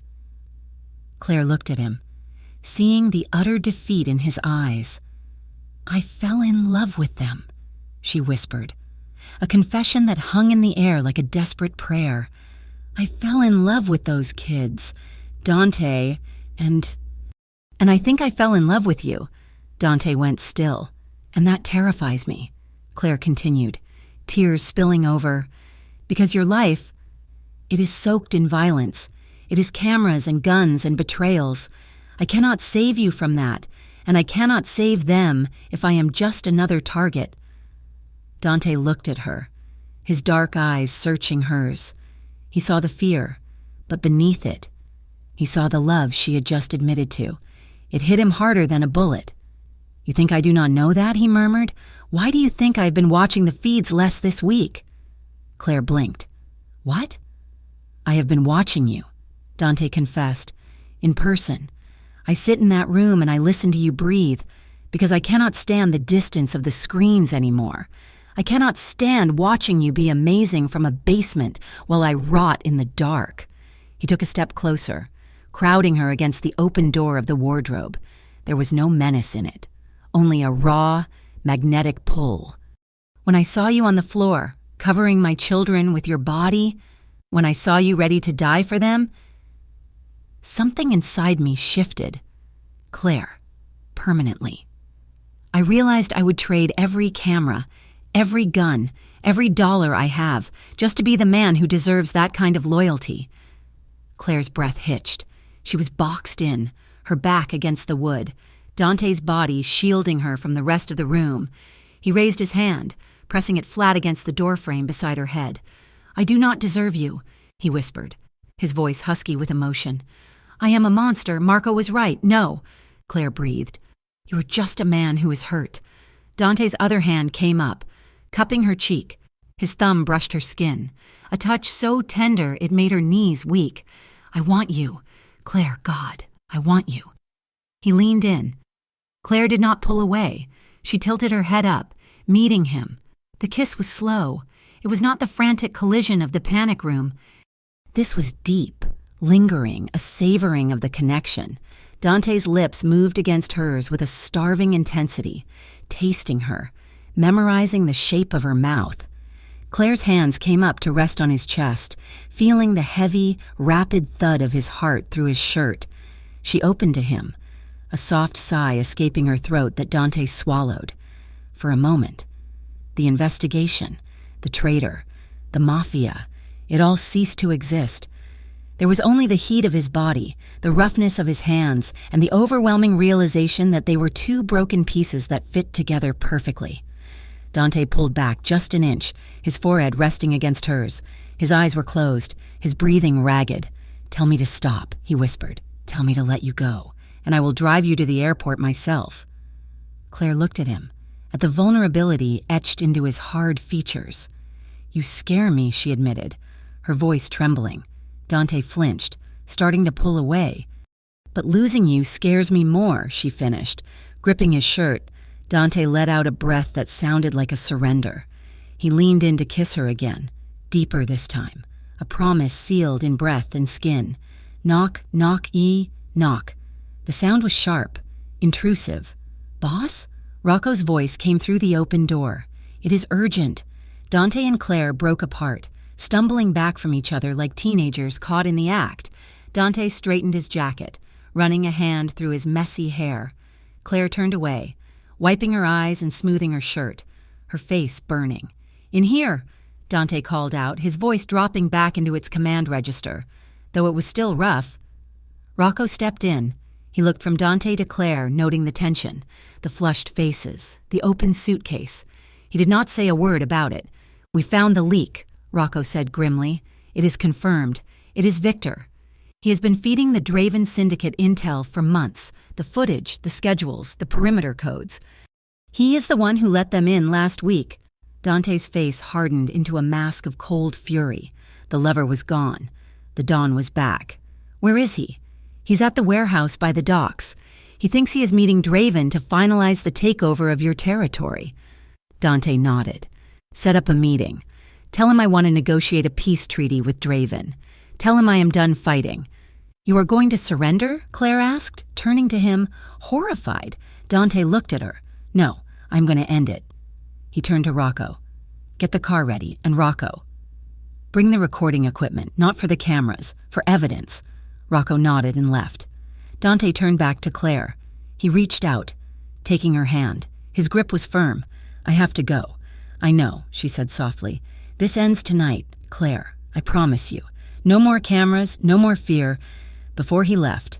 Claire looked at him, seeing the utter defeat in his eyes. "I fell in love with them," she whispered, a confession that hung in the air like a desperate prayer. "I fell in love with those kids, Dante, and I think I fell in love with you." Dante went still. "And that terrifies me," Claire continued, tears spilling over. "Because your life, it is soaked in violence. It is cameras and guns and betrayals. I cannot save you from that, and I cannot save them if I am just another target." Dante looked at her, his dark eyes searching hers. He saw the fear, but beneath it, he saw the love she had just admitted to. It hit him harder than a bullet. "You think I do not know that?" he murmured. "Why do you think I have been watching the feeds less this week?" Claire blinked. "What?" "I have been watching you," Dante confessed, "in person. I sit in that room and I listen to you breathe, because I cannot stand the distance of the screens anymore. I cannot stand watching you be amazing from a basement while I rot in the dark." He took a step closer, crowding her against the open door of the wardrobe. There was no menace in it, only a raw, magnetic pull. "When I saw you on the floor, covering my children with your body, when I saw you ready to die for them, something inside me shifted. Claire, permanently. I realized I would trade every camera, every gun, every dollar I have, just to be the man who deserves that kind of loyalty." Claire's breath hitched. She was boxed in, her back against the wood, Dante's body shielding her from the rest of the room. He raised his hand, pressing it flat against the doorframe beside her head. "I do not deserve you," he whispered, his voice husky with emotion. "I am a monster. Marco was right. No," Claire breathed. "You are just a man who is hurt." Dante's other hand came up, cupping her cheek. His thumb brushed her skin, a touch so tender it made her knees weak. "I want you. Claire, God, I want you." He leaned in. Claire did not pull away. She tilted her head up, meeting him. The kiss was slow. It was not the frantic collision of the panic room. This was deep, lingering, a savoring of the connection. Dante's lips moved against hers with a starving intensity, tasting her, memorizing the shape of her mouth. Claire's hands came up to rest on his chest, feeling the heavy, rapid thud of his heart through his shirt. She opened to him, a soft sigh escaping her throat that Dante swallowed. For a moment, the investigation, the traitor, the mafia. It all ceased to exist. There was only the heat of his body, the roughness of his hands, and the overwhelming realization that they were two broken pieces that fit together perfectly. Dante pulled back just an inch, his forehead resting against hers. His eyes were closed, his breathing ragged. "Tell me to stop," he whispered. "Tell me to let you go, and I will drive you to the airport myself." Claire looked at him, at the vulnerability etched into his hard features. "You scare me," she admitted, her voice trembling. Dante flinched, starting to pull away. "But losing you scares me more," she finished. Gripping his shirt, Dante let out a breath that sounded like a surrender. He leaned in to kiss her again, deeper this time, a promise sealed in breath and skin. "Knock, knock, knock." The sound was sharp, intrusive. "Boss?" Rocco's voice came through the open door. "It is urgent." Dante and Claire broke apart, stumbling back from each other like teenagers caught in the act. Dante straightened his jacket, running a hand through his messy hair. Claire turned away, wiping her eyes and smoothing her shirt, her face burning. "In here," Dante called out, his voice dropping back into its command register, though it was still rough. Rocco stepped in. He looked from Dante to Claire, noting the tension, the flushed faces, the open suitcase. He did not say a word about it. "We found the leak," Rocco said grimly. "It is confirmed. It is Victor. He has been feeding the Draven Syndicate intel for months, the footage, the schedules, the perimeter codes. He is the one who let them in last week." Dante's face hardened into a mask of cold fury. The lever was gone. The dawn was back. "Where is he?" "He's at the warehouse by the docks. He thinks he is meeting Draven to finalize the takeover of your territory." Dante nodded. "Set up a meeting. Tell him I want to negotiate a peace treaty with Draven. Tell him I am done fighting." "You are going to surrender?" Claire asked, turning to him, horrified. Dante looked at her. "No, I'm going to end it." He turned to Rocco. "Get the car ready, and Rocco, bring the recording equipment, not for the cameras, for evidence." Rocco nodded and left. Dante turned back to Claire. He reached out, taking her hand. His grip was firm. "I have to go." "I know," she said softly. "This ends tonight, Claire. I promise you. No more cameras, no more fear." Before he left,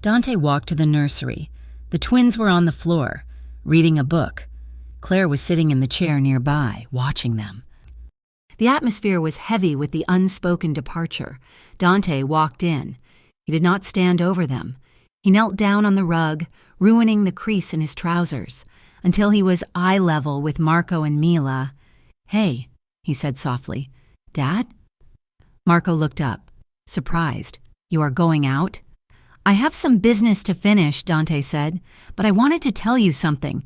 Dante walked to the nursery. The twins were on the floor, reading a book. Claire was sitting in the chair nearby, watching them. The atmosphere was heavy with the unspoken departure. Dante walked in. He did not stand over them. He knelt down on the rug, ruining the crease in his trousers, until he was eye level with Marco and Mila. "Hey," he said softly. "Dad?" Marco looked up, surprised. "You are going out?" "I have some business to finish," Dante said, "but I wanted to tell you something."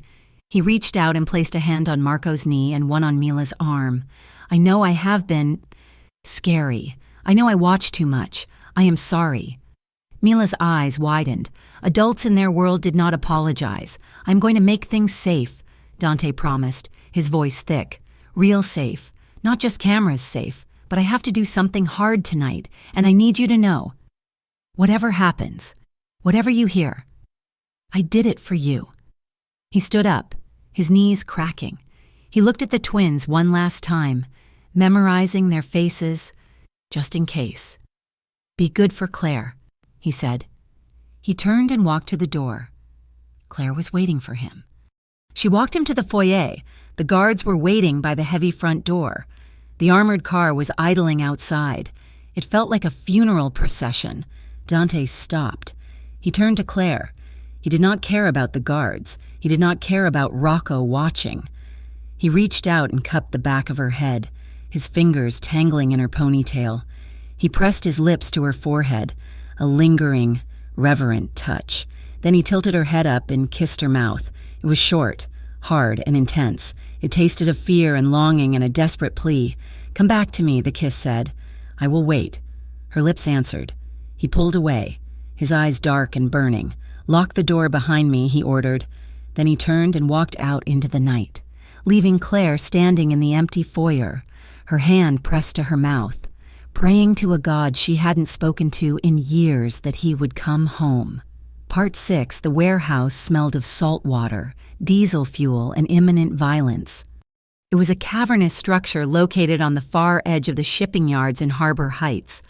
He reached out and placed a hand on Marco's knee and one on Mila's arm. "I know I have been scary. I know I watched too much. I am sorry." Mila's eyes widened. Adults in their world did not apologize. "I'm going to make things safe," Dante promised, his voice thick. "Real safe. Not just cameras safe, but I have to do something hard tonight, and I need you to know. Whatever happens, whatever you hear, I did it for you." He stood up, his knees cracking. He looked at the twins one last time, memorizing their faces, just in case. "Be good for Claire," he said. He turned and walked to the door. Claire was waiting for him. She walked him to the foyer. The guards were waiting by the heavy front door. The armored car was idling outside. It felt like a funeral procession. Dante stopped. He turned to Claire. He did not care about the guards. He did not care about Rocco watching. He reached out and cupped the back of her head, his fingers tangling in her ponytail. He pressed his lips to her forehead, a lingering, reverent touch. Then he tilted her head up and kissed her mouth. It was short, hard, and intense. It tasted of fear and longing and a desperate plea. "Come back to me," the kiss said. "I will wait." Her lips answered. He pulled away, his eyes dark and burning. "Lock the door behind me," he ordered. Then he turned and walked out into the night, leaving Claire standing in the empty foyer, her hand pressed to her mouth, praying to a God she hadn't spoken to in years that he would come home. Part 6, the warehouse smelled of salt water, diesel fuel, and imminent violence. It was a cavernous structure located on the far edge of the shipping yards in Harbor Heights,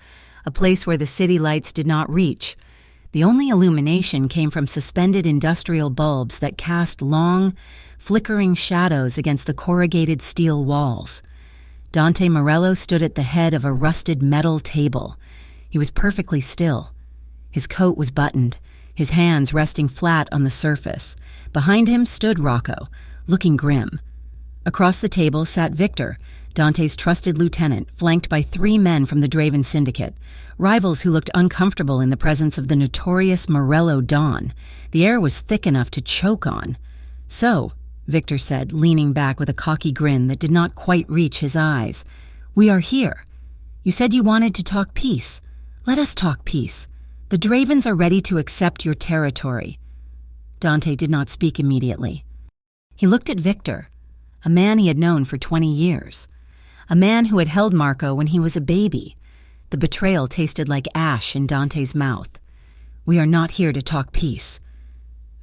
a place where the city lights did not reach. The only illumination came from suspended industrial bulbs that cast long, flickering shadows against the corrugated steel walls. Dante Morello stood at the head of a rusted metal table. He was perfectly still. His coat was buttoned, his hands resting flat on the surface. Behind him stood Rocco, looking grim. Across the table sat Victor, Dante's trusted lieutenant, flanked by 3 men from the Draven Syndicate, rivals who looked uncomfortable in the presence of the notorious Morello Don. The air was thick enough to choke on. "So," Victor said, leaning back with a cocky grin that did not quite reach his eyes, "we are here. You said you wanted to talk peace. Let us talk peace. The Dravens are ready to accept your territory." Dante did not speak immediately. He looked at Victor, a man he had known for 20 years, a man who had held Marco when he was a baby. The betrayal tasted like ash in Dante's mouth. "We are not here to talk peace."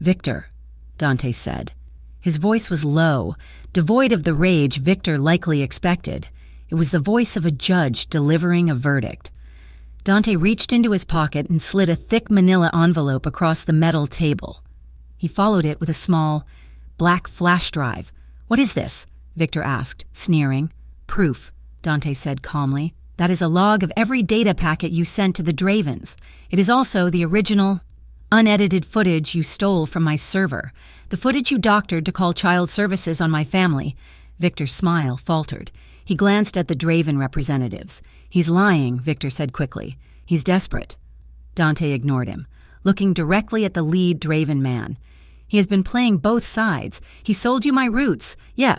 "Victor," Dante said. His voice was low, devoid of the rage Victor likely expected. It was the voice of a judge delivering a verdict. Dante reached into his pocket and slid a thick manila envelope across the metal table. He followed it with a small, black flash drive. "What is this?" Victor asked, sneering. "Proof," Dante said calmly. "That is a log of every data packet you sent to the Dravens. It is also the original, unedited footage you stole from my server, the footage you doctored to call child services on my family." Victor's smile faltered. He glanced at the Draven representatives. "He's lying," Victor said quickly. "He's desperate." Dante ignored him, looking directly at the lead Draven man. "He has been playing both sides. He sold you my roots. Yeah,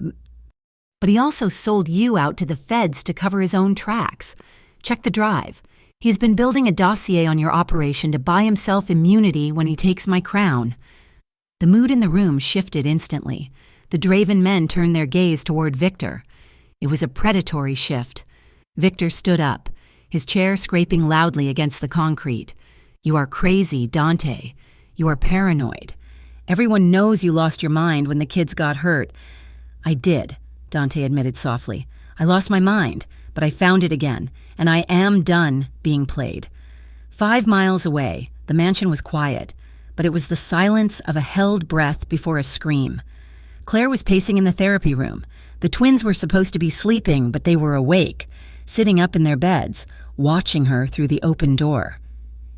but he also sold you out to the feds to cover his own tracks. Check the drive. He has been building a dossier on your operation to buy himself immunity when he takes my crown." The mood in the room shifted instantly. The Draven men turned their gaze toward Victor. It was a predatory shift. Victor stood up, his chair scraping loudly against the concrete. "You are crazy, Dante. You are paranoid. Everyone knows you lost your mind when the kids got hurt." "I did," Dante admitted softly. "I lost my mind, but I found it again, and I am done being played." 5 miles away, the mansion was quiet, but it was the silence of a held breath before a scream. Claire was pacing in the therapy room. The twins were supposed to be sleeping, but they were awake, sitting up in their beds, watching her through the open door.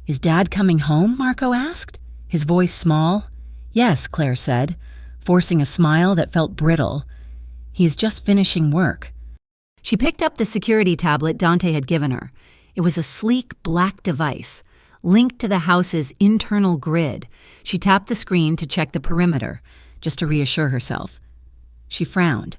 "Is Dad coming home?" Marco asked, his voice small. "Yes," Claire said, forcing a smile that felt brittle. "He is just finishing work." She picked up the security tablet Dante had given her. It was a sleek black device, linked to the house's internal grid. She tapped the screen to check the perimeter, just to reassure herself. She frowned.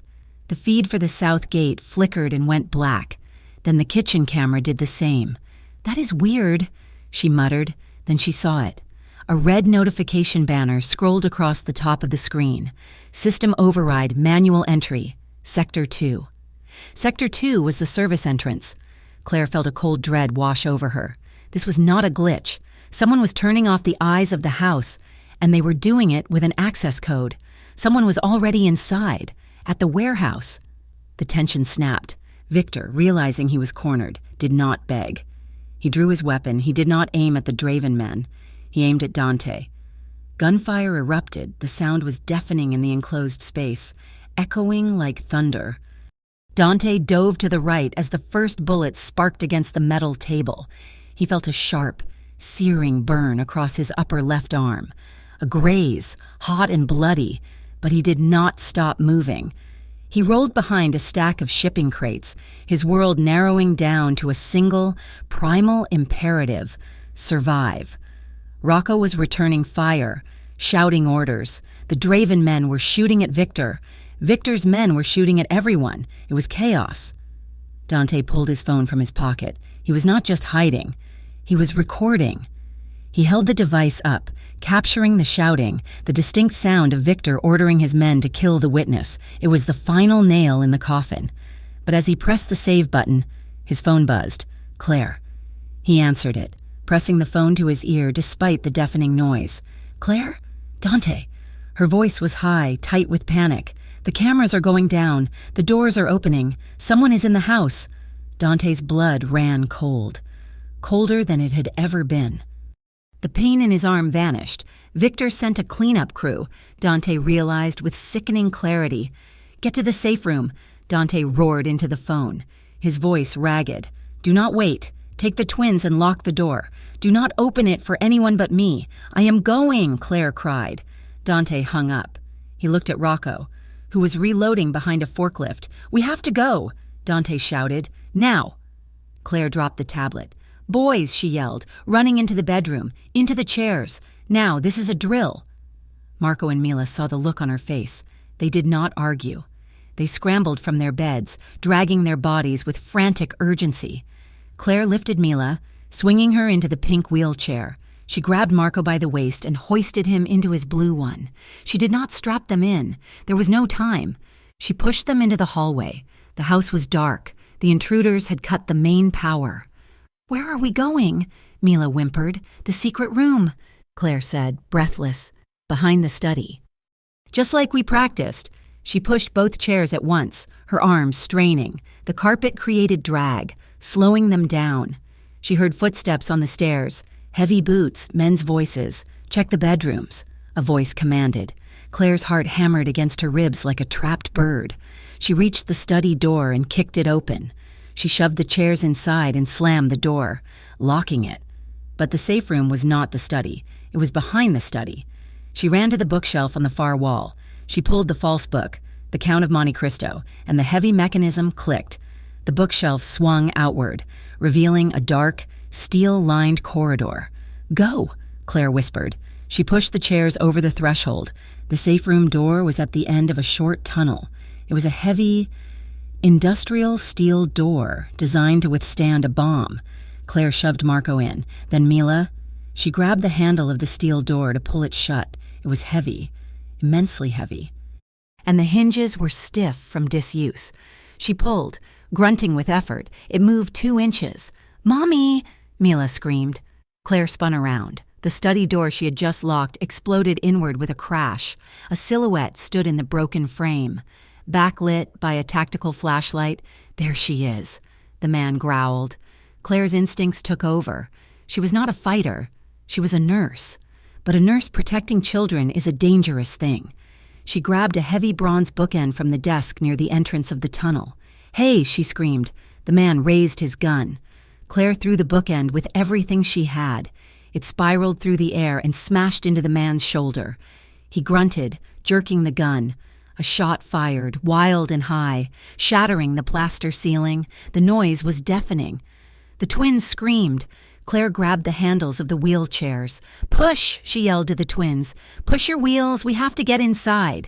The feed for the south gate flickered and went black. Then the kitchen camera did the same. "That is weird," she muttered. Then she saw it. A red notification banner scrolled across the top of the screen. "System override, manual entry, Sector 2. Sector 2 was the service entrance. Claire felt a cold dread wash over her. This was not a glitch. Someone was turning off the eyes of the house, and they were doing it with an access code. Someone was already inside, at the warehouse. The tension snapped. Victor, realizing he was cornered, did not beg. He drew his weapon. He did not aim at the Draven men. He aimed at Dante. Gunfire erupted. The sound was deafening in the enclosed space, echoing like thunder. Dante dove to the right as the first bullet sparked against the metal table. He felt a sharp, searing burn across his upper left arm. A graze, hot and bloody, but he did not stop moving. He rolled behind a stack of shipping crates, his world narrowing down to a single, primal imperative: survive. Rocco was returning fire, shouting orders. The Draven men were shooting at Victor. Victor's men were shooting at everyone. It was chaos. Dante pulled his phone from his pocket. He was not just hiding. He was recording. He held the device up, capturing the shouting, the distinct sound of Victor ordering his men to kill the witness. It was the final nail in the coffin. But as he pressed the save button, his phone buzzed. "Claire." He answered it, pressing the phone to his ear despite the deafening noise. "Claire? Dante." Her voice was high, tight with panic. The cameras are going down. The doors are opening. Someone is in the house. Dante's blood ran cold. Colder than it had ever been. The pain in his arm vanished. Victor sent a cleanup crew, Dante realized with sickening clarity. "Get to the safe room," Dante roared into the phone, his voice ragged. "Do not wait. Take the twins and lock the door. Do not open it for anyone but me. I am going," Claire cried. Dante hung up. He looked at Rocco, who was reloading behind a forklift. "We have to go," Dante shouted. "Now." Claire dropped the tablet. "Boys," she yelled, running into the bedroom, into the chairs. "Now, this is a drill." Marco and Mila saw the look on her face. They did not argue. They scrambled from their beds, dragging their bodies with frantic urgency. Claire lifted Mila, swinging her into the pink wheelchair. She grabbed Marco by the waist and hoisted him into his blue one. She did not strap them in. There was no time. She pushed them into the hallway. The house was dark. The intruders had cut the main power. "Where are we going?" Mila whimpered. "The secret room," Claire said, breathless, behind the study. "Just like we practiced." She pushed both chairs at once, her arms straining. The carpet created drag, slowing them down. She heard footsteps on the stairs, heavy boots, men's voices. "Check the bedrooms," a voice commanded. Claire's heart hammered against her ribs like a trapped bird. She reached the study door and kicked it open. She shoved the chairs inside and slammed the door, locking it. But the safe room was not the study. It was behind the study. She ran to the bookshelf on the far wall. She pulled the false book, The Count of Monte Cristo, and the heavy mechanism clicked. The bookshelf swung outward, revealing a dark, steel-lined corridor. "Go," Claire whispered. She pushed the chairs over the threshold. The safe room door was at the end of a short tunnel. It was a heavy, industrial steel door designed to withstand a bomb. Claire shoved Marco in, then Mila. She grabbed the handle of the steel door to pull it shut. It was heavy, immensely heavy. And the hinges were stiff from disuse. She pulled, grunting with effort. It moved 2 inches. "Mommy!" Mila screamed. Claire spun around. The study door she had just locked exploded inward with a crash. A silhouette stood in the broken frame. Backlit by a tactical flashlight. "There she is," the man growled. Claire's instincts took over. She was not a fighter. She was a nurse. But a nurse protecting children is a dangerous thing. She grabbed a heavy bronze bookend from the desk near the entrance of the tunnel. "Hey," she screamed. The man raised his gun. Claire threw the bookend with everything she had. It spiraled through the air and smashed into the man's shoulder. He grunted, jerking the gun. A shot fired, wild and high, shattering the plaster ceiling. The noise was deafening. The twins screamed. Claire grabbed the handles of the wheelchairs. "Push!" she yelled to the twins. "Push your wheels, we have to get inside."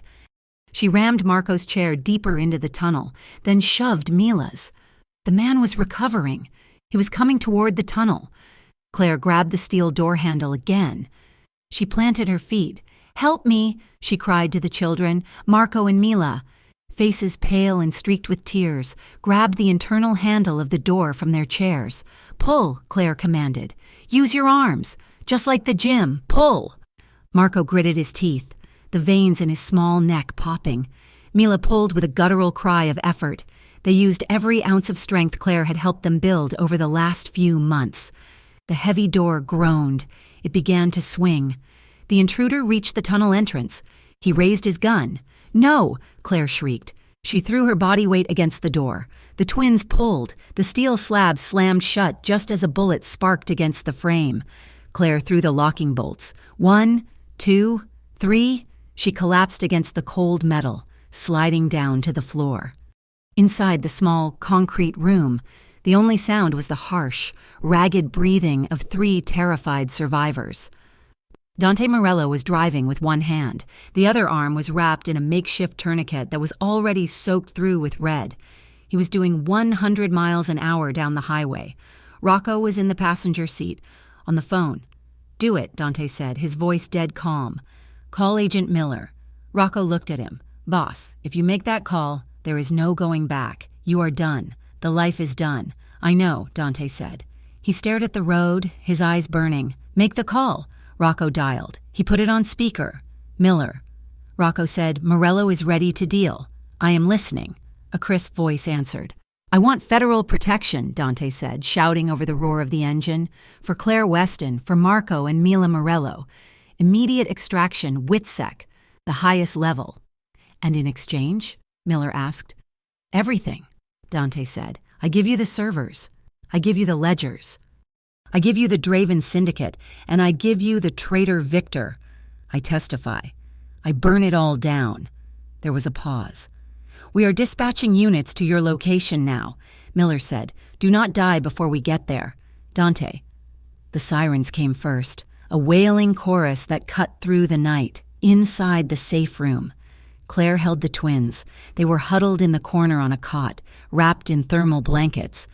She rammed Marco's chair deeper into the tunnel, then shoved Mila's. The man was recovering. He was coming toward the tunnel. Claire grabbed the steel door handle again. She planted her feet. "Help me!" she cried to the children, Marco and Mila. Faces pale and streaked with tears, grabbed the internal handle of the door from their chairs. "Pull," Claire commanded. "Use your arms. Just like the gym. Pull." Marco gritted his teeth, the veins in his small neck popping. Mila pulled with a guttural cry of effort. They used every ounce of strength Claire had helped them build over the last few months. The heavy door groaned. It began to swing. The intruder reached the tunnel entrance. He raised his gun. "No!" Claire shrieked. She threw her body weight against the door. The twins pulled. The steel slab slammed shut just as a bullet sparked against the frame. Claire threw the locking bolts. 1, 2, 3. She collapsed against the cold metal, sliding down to the floor. Inside the small, concrete room, the only sound was the harsh, ragged breathing of 3 terrified survivors. Dante Morello was driving with one hand. The other arm was wrapped in a makeshift tourniquet that was already soaked through with red. He was doing 100 miles an hour down the highway. Rocco was in the passenger seat, on the phone. "Do it," Dante said, his voice dead calm. "Call Agent Miller." Rocco looked at him. "Boss, if you make that call, there is no going back. You are done. The life is done." "I know," Dante said. He stared at the road, his eyes burning. "Make the call." Rocco dialed. He put it on speaker. "Miller." Rocco said, "Morello is ready to deal. I am listening," a crisp voice answered. "I want federal protection," Dante said, shouting over the roar of the engine. "For Claire Weston, for Marco and Mila Morello. Immediate extraction, WITSEC, the highest level." "And in exchange?" Miller asked. "Everything," Dante said. "I give you the servers. I give you the ledgers. I give you the Draven Syndicate, and I give you the traitor Victor. I testify. I burn it all down." There was a pause. "We are dispatching units to your location now," Miller said. "Do not die before we get there. Dante." The sirens came first, a wailing chorus that cut through the night, inside the safe room. Claire held the twins. They were huddled in the corner on a cot, wrapped in thermal blankets.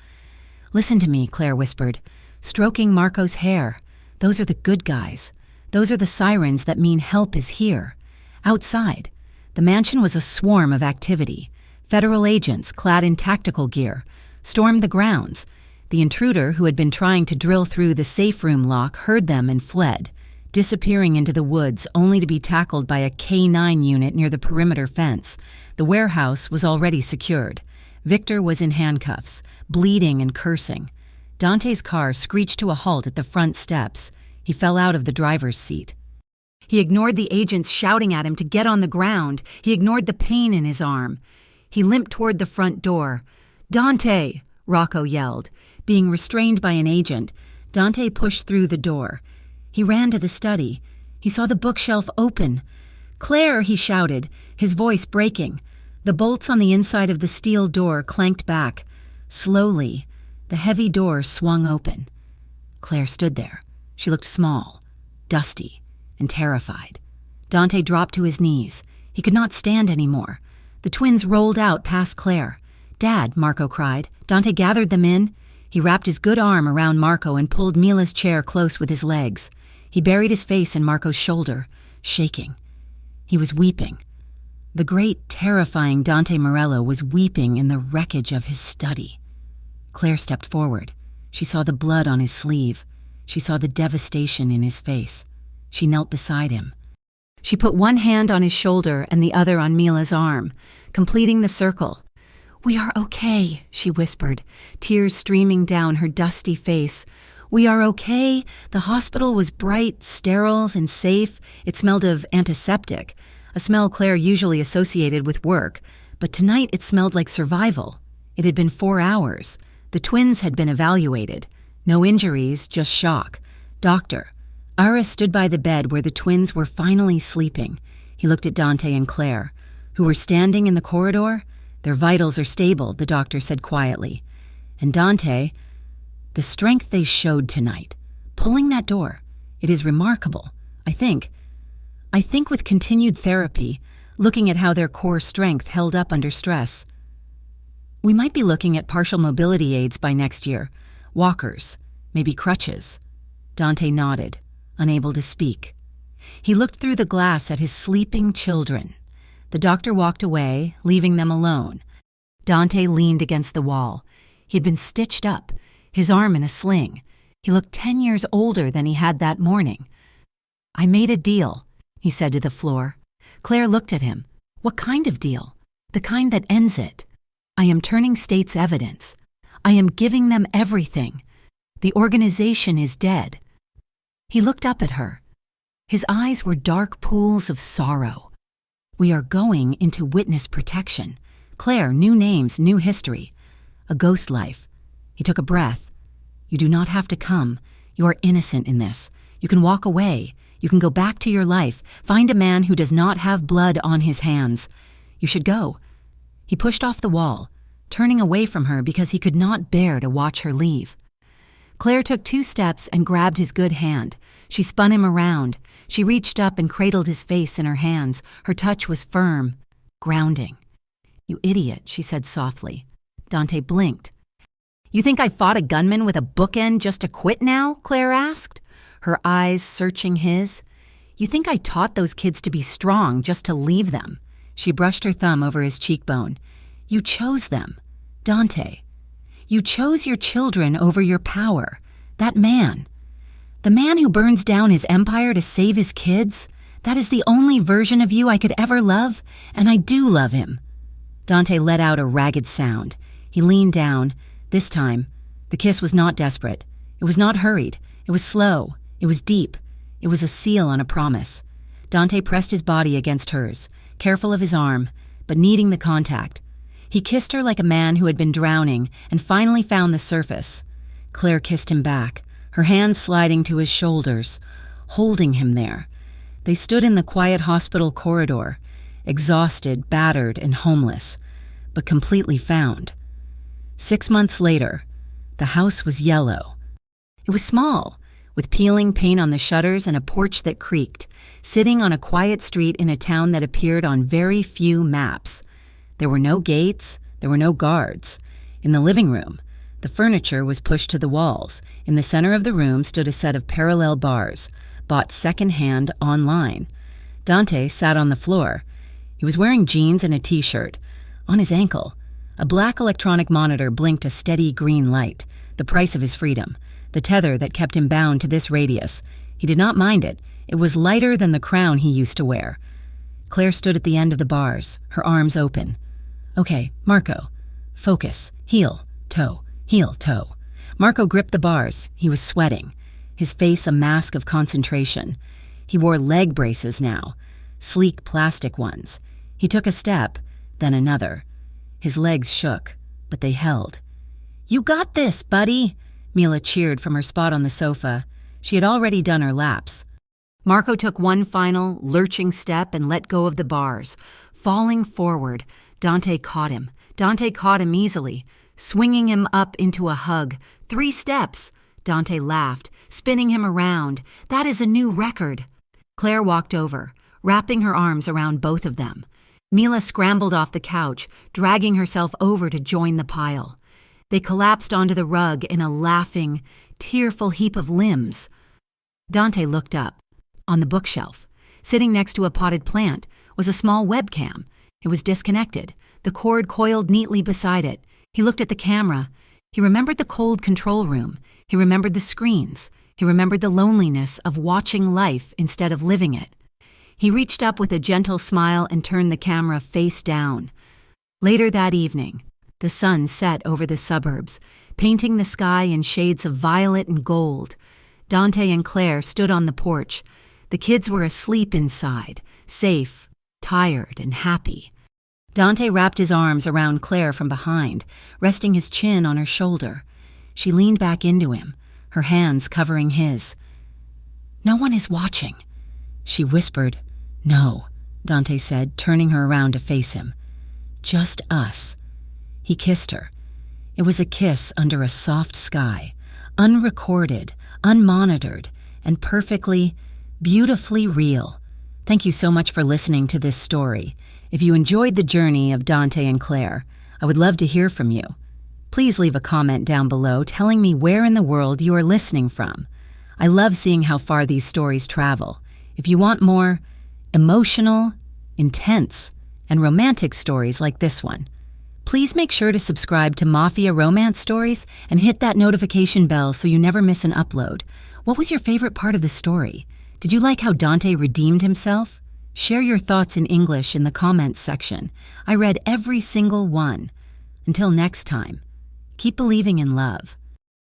"Listen to me," Claire whispered, stroking Marco's hair. "Those are the good guys. Those are the sirens that mean help is here." Outside, the mansion was a swarm of activity. Federal agents, clad in tactical gear, stormed the grounds. The intruder, who had been trying to drill through the safe room lock, heard them and fled, disappearing into the woods only to be tackled by a K-9 unit near the perimeter fence. The warehouse was already secured. Victor was in handcuffs, bleeding and cursing. Dante's car screeched to a halt at the front steps. He fell out of the driver's seat. He ignored the agents shouting at him to get on the ground. He ignored the pain in his arm. He limped toward the front door. "Dante!" Rocco yelled. Being restrained by an agent, Dante pushed through the door. He ran to the study. He saw the bookshelf open. "Claire!" he shouted, his voice breaking. The bolts on the inside of the steel door clanked back. Slowly, the heavy door swung open. Claire stood there. She looked small, dusty, and terrified. Dante dropped to his knees. He could not stand anymore. The twins rolled out past Claire. "Dad," Marco cried. Dante gathered them in. He wrapped his good arm around Marco and pulled Mila's chair close with his legs. He buried his face in Marco's shoulder, shaking. He was weeping. The great, terrifying Dante Morello was weeping in the wreckage of his study. Claire stepped forward. She saw the blood on his sleeve. She saw the devastation in his face. She knelt beside him. She put one hand on his shoulder and the other on Mila's arm, completing the circle. "We are okay," she whispered, tears streaming down her dusty face. "We are okay. The hospital was bright, sterile, and safe. It smelled of antiseptic, a smell Claire usually associated with work, but tonight it smelled like survival. It had been 4 hours. The twins had been evaluated. No injuries, just shock. Doctor." Ara stood by the bed where the twins were finally sleeping. He looked at Dante and Claire, who were standing in the corridor. "Their vitals are stable," the doctor said quietly. "And Dante, the strength they showed tonight, pulling that door, it is remarkable. I think with continued therapy, looking at how their core strength held up under stress, we might be looking at partial mobility aids by next year. Walkers, maybe crutches." Dante nodded, unable to speak. He looked through the glass at his sleeping children. The doctor walked away, leaving them alone. Dante leaned against the wall. He had been stitched up, his arm in a sling. He looked 10 years older than he had that morning. "I made a deal," he said to the floor. Claire looked at him. "What kind of deal?" "The kind that ends it. I am turning state's evidence. I am giving them everything. The organization is dead." He looked up at her. His eyes were dark pools of sorrow. "We are going into witness protection. Claire, new names, new history. A ghost life." He took a breath. "You do not have to come. You are innocent in this. You can walk away. You can go back to your life. Find a man who does not have blood on his hands. You should go." He pushed off the wall, turning away from her because he could not bear to watch her leave. Claire took 2 steps and grabbed his good hand. She spun him around. She reached up and cradled his face in her hands. Her touch was firm, grounding. "You idiot," she said softly. Dante blinked. "You think I fought a gunman with a bookend just to quit now?" Claire asked, her eyes searching his. "You think I taught those kids to be strong just to leave them?" She brushed her thumb over his cheekbone. "You chose them, Dante. You chose your children over your power. That man. The man who burns down his empire to save his kids. That is the only version of you I could ever love, and I do love him." Dante let out a ragged sound. He leaned down. This time, the kiss was not desperate. It was not hurried. It was slow. It was deep. It was a seal on a promise. Dante pressed his body against hers, careful of his arm, but needing the contact. He kissed her like a man who had been drowning and finally found the surface. Claire kissed him back, her hands sliding to his shoulders, holding him there. They stood in the quiet hospital corridor, exhausted, battered, and homeless, but completely found. 6 months later, the house was yellow. It was small, with peeling paint on the shutters and a porch that creaked, sitting on a quiet street in a town that appeared on very few maps. There were no gates, there were no guards. In the living room, the furniture was pushed to the walls. In the center of the room stood a set of parallel bars, bought second-hand online. Dante sat on the floor. He was wearing jeans and a t-shirt. On his ankle, a black electronic monitor blinked a steady green light, the price of his freedom, the tether that kept him bound to this radius. He did not mind it. It was lighter than the crown he used to wear. Claire stood at the end of the bars, her arms open. "Okay, Marco. Focus. Heel, toe, heel, toe." Marco gripped the bars. He was sweating, his face a mask of concentration. He wore leg braces now, sleek plastic ones. He took a step, then another. His legs shook, but they held. "You got this, buddy!" Mila cheered from her spot on the sofa. She had already done her laps. Marco took one final, lurching step and let go of the bars. Falling forward, Dante caught him. Dante caught him easily, swinging him up into a hug. 3 steps! Dante laughed, spinning him around. "That is a new record." Claire walked over, wrapping her arms around both of them. Mila scrambled off the couch, dragging herself over to join the pile. They collapsed onto the rug in a laughing, tearful heap of limbs. Dante looked up. On the bookshelf, sitting next to a potted plant, was a small webcam. It was disconnected, the cord coiled neatly beside it. He looked at the camera. He remembered the cold control room. He remembered the screens. He remembered the loneliness of watching life instead of living it. He reached up with a gentle smile and turned the camera face down. Later that evening, the sun set over the suburbs, painting the sky in shades of violet and gold. Dante and Claire stood on the porch. The kids were asleep inside, safe, tired, and happy. Dante wrapped his arms around Claire from behind, resting his chin on her shoulder. She leaned back into him, her hands covering his. "No one is watching," she whispered. "No," Dante said, turning her around to face him. "Just us." He kissed her. It was a kiss under a soft sky, unrecorded, unmonitored, and perfectly, beautifully real. Thank you so much for listening to this story. If you enjoyed the journey of Dante and Claire, I would love to hear from you. Please leave a comment down below telling me where in the world you are listening from. I love seeing how far these stories travel. If you want more emotional, intense, and romantic stories like this one, please make sure to subscribe to Mafia Romance Stories and hit that notification bell so you never miss an upload. What was your favorite part of the story? Did you like how Dante redeemed himself? Share your thoughts in English in the comments section. I read every single one. Until next time, keep believing in love.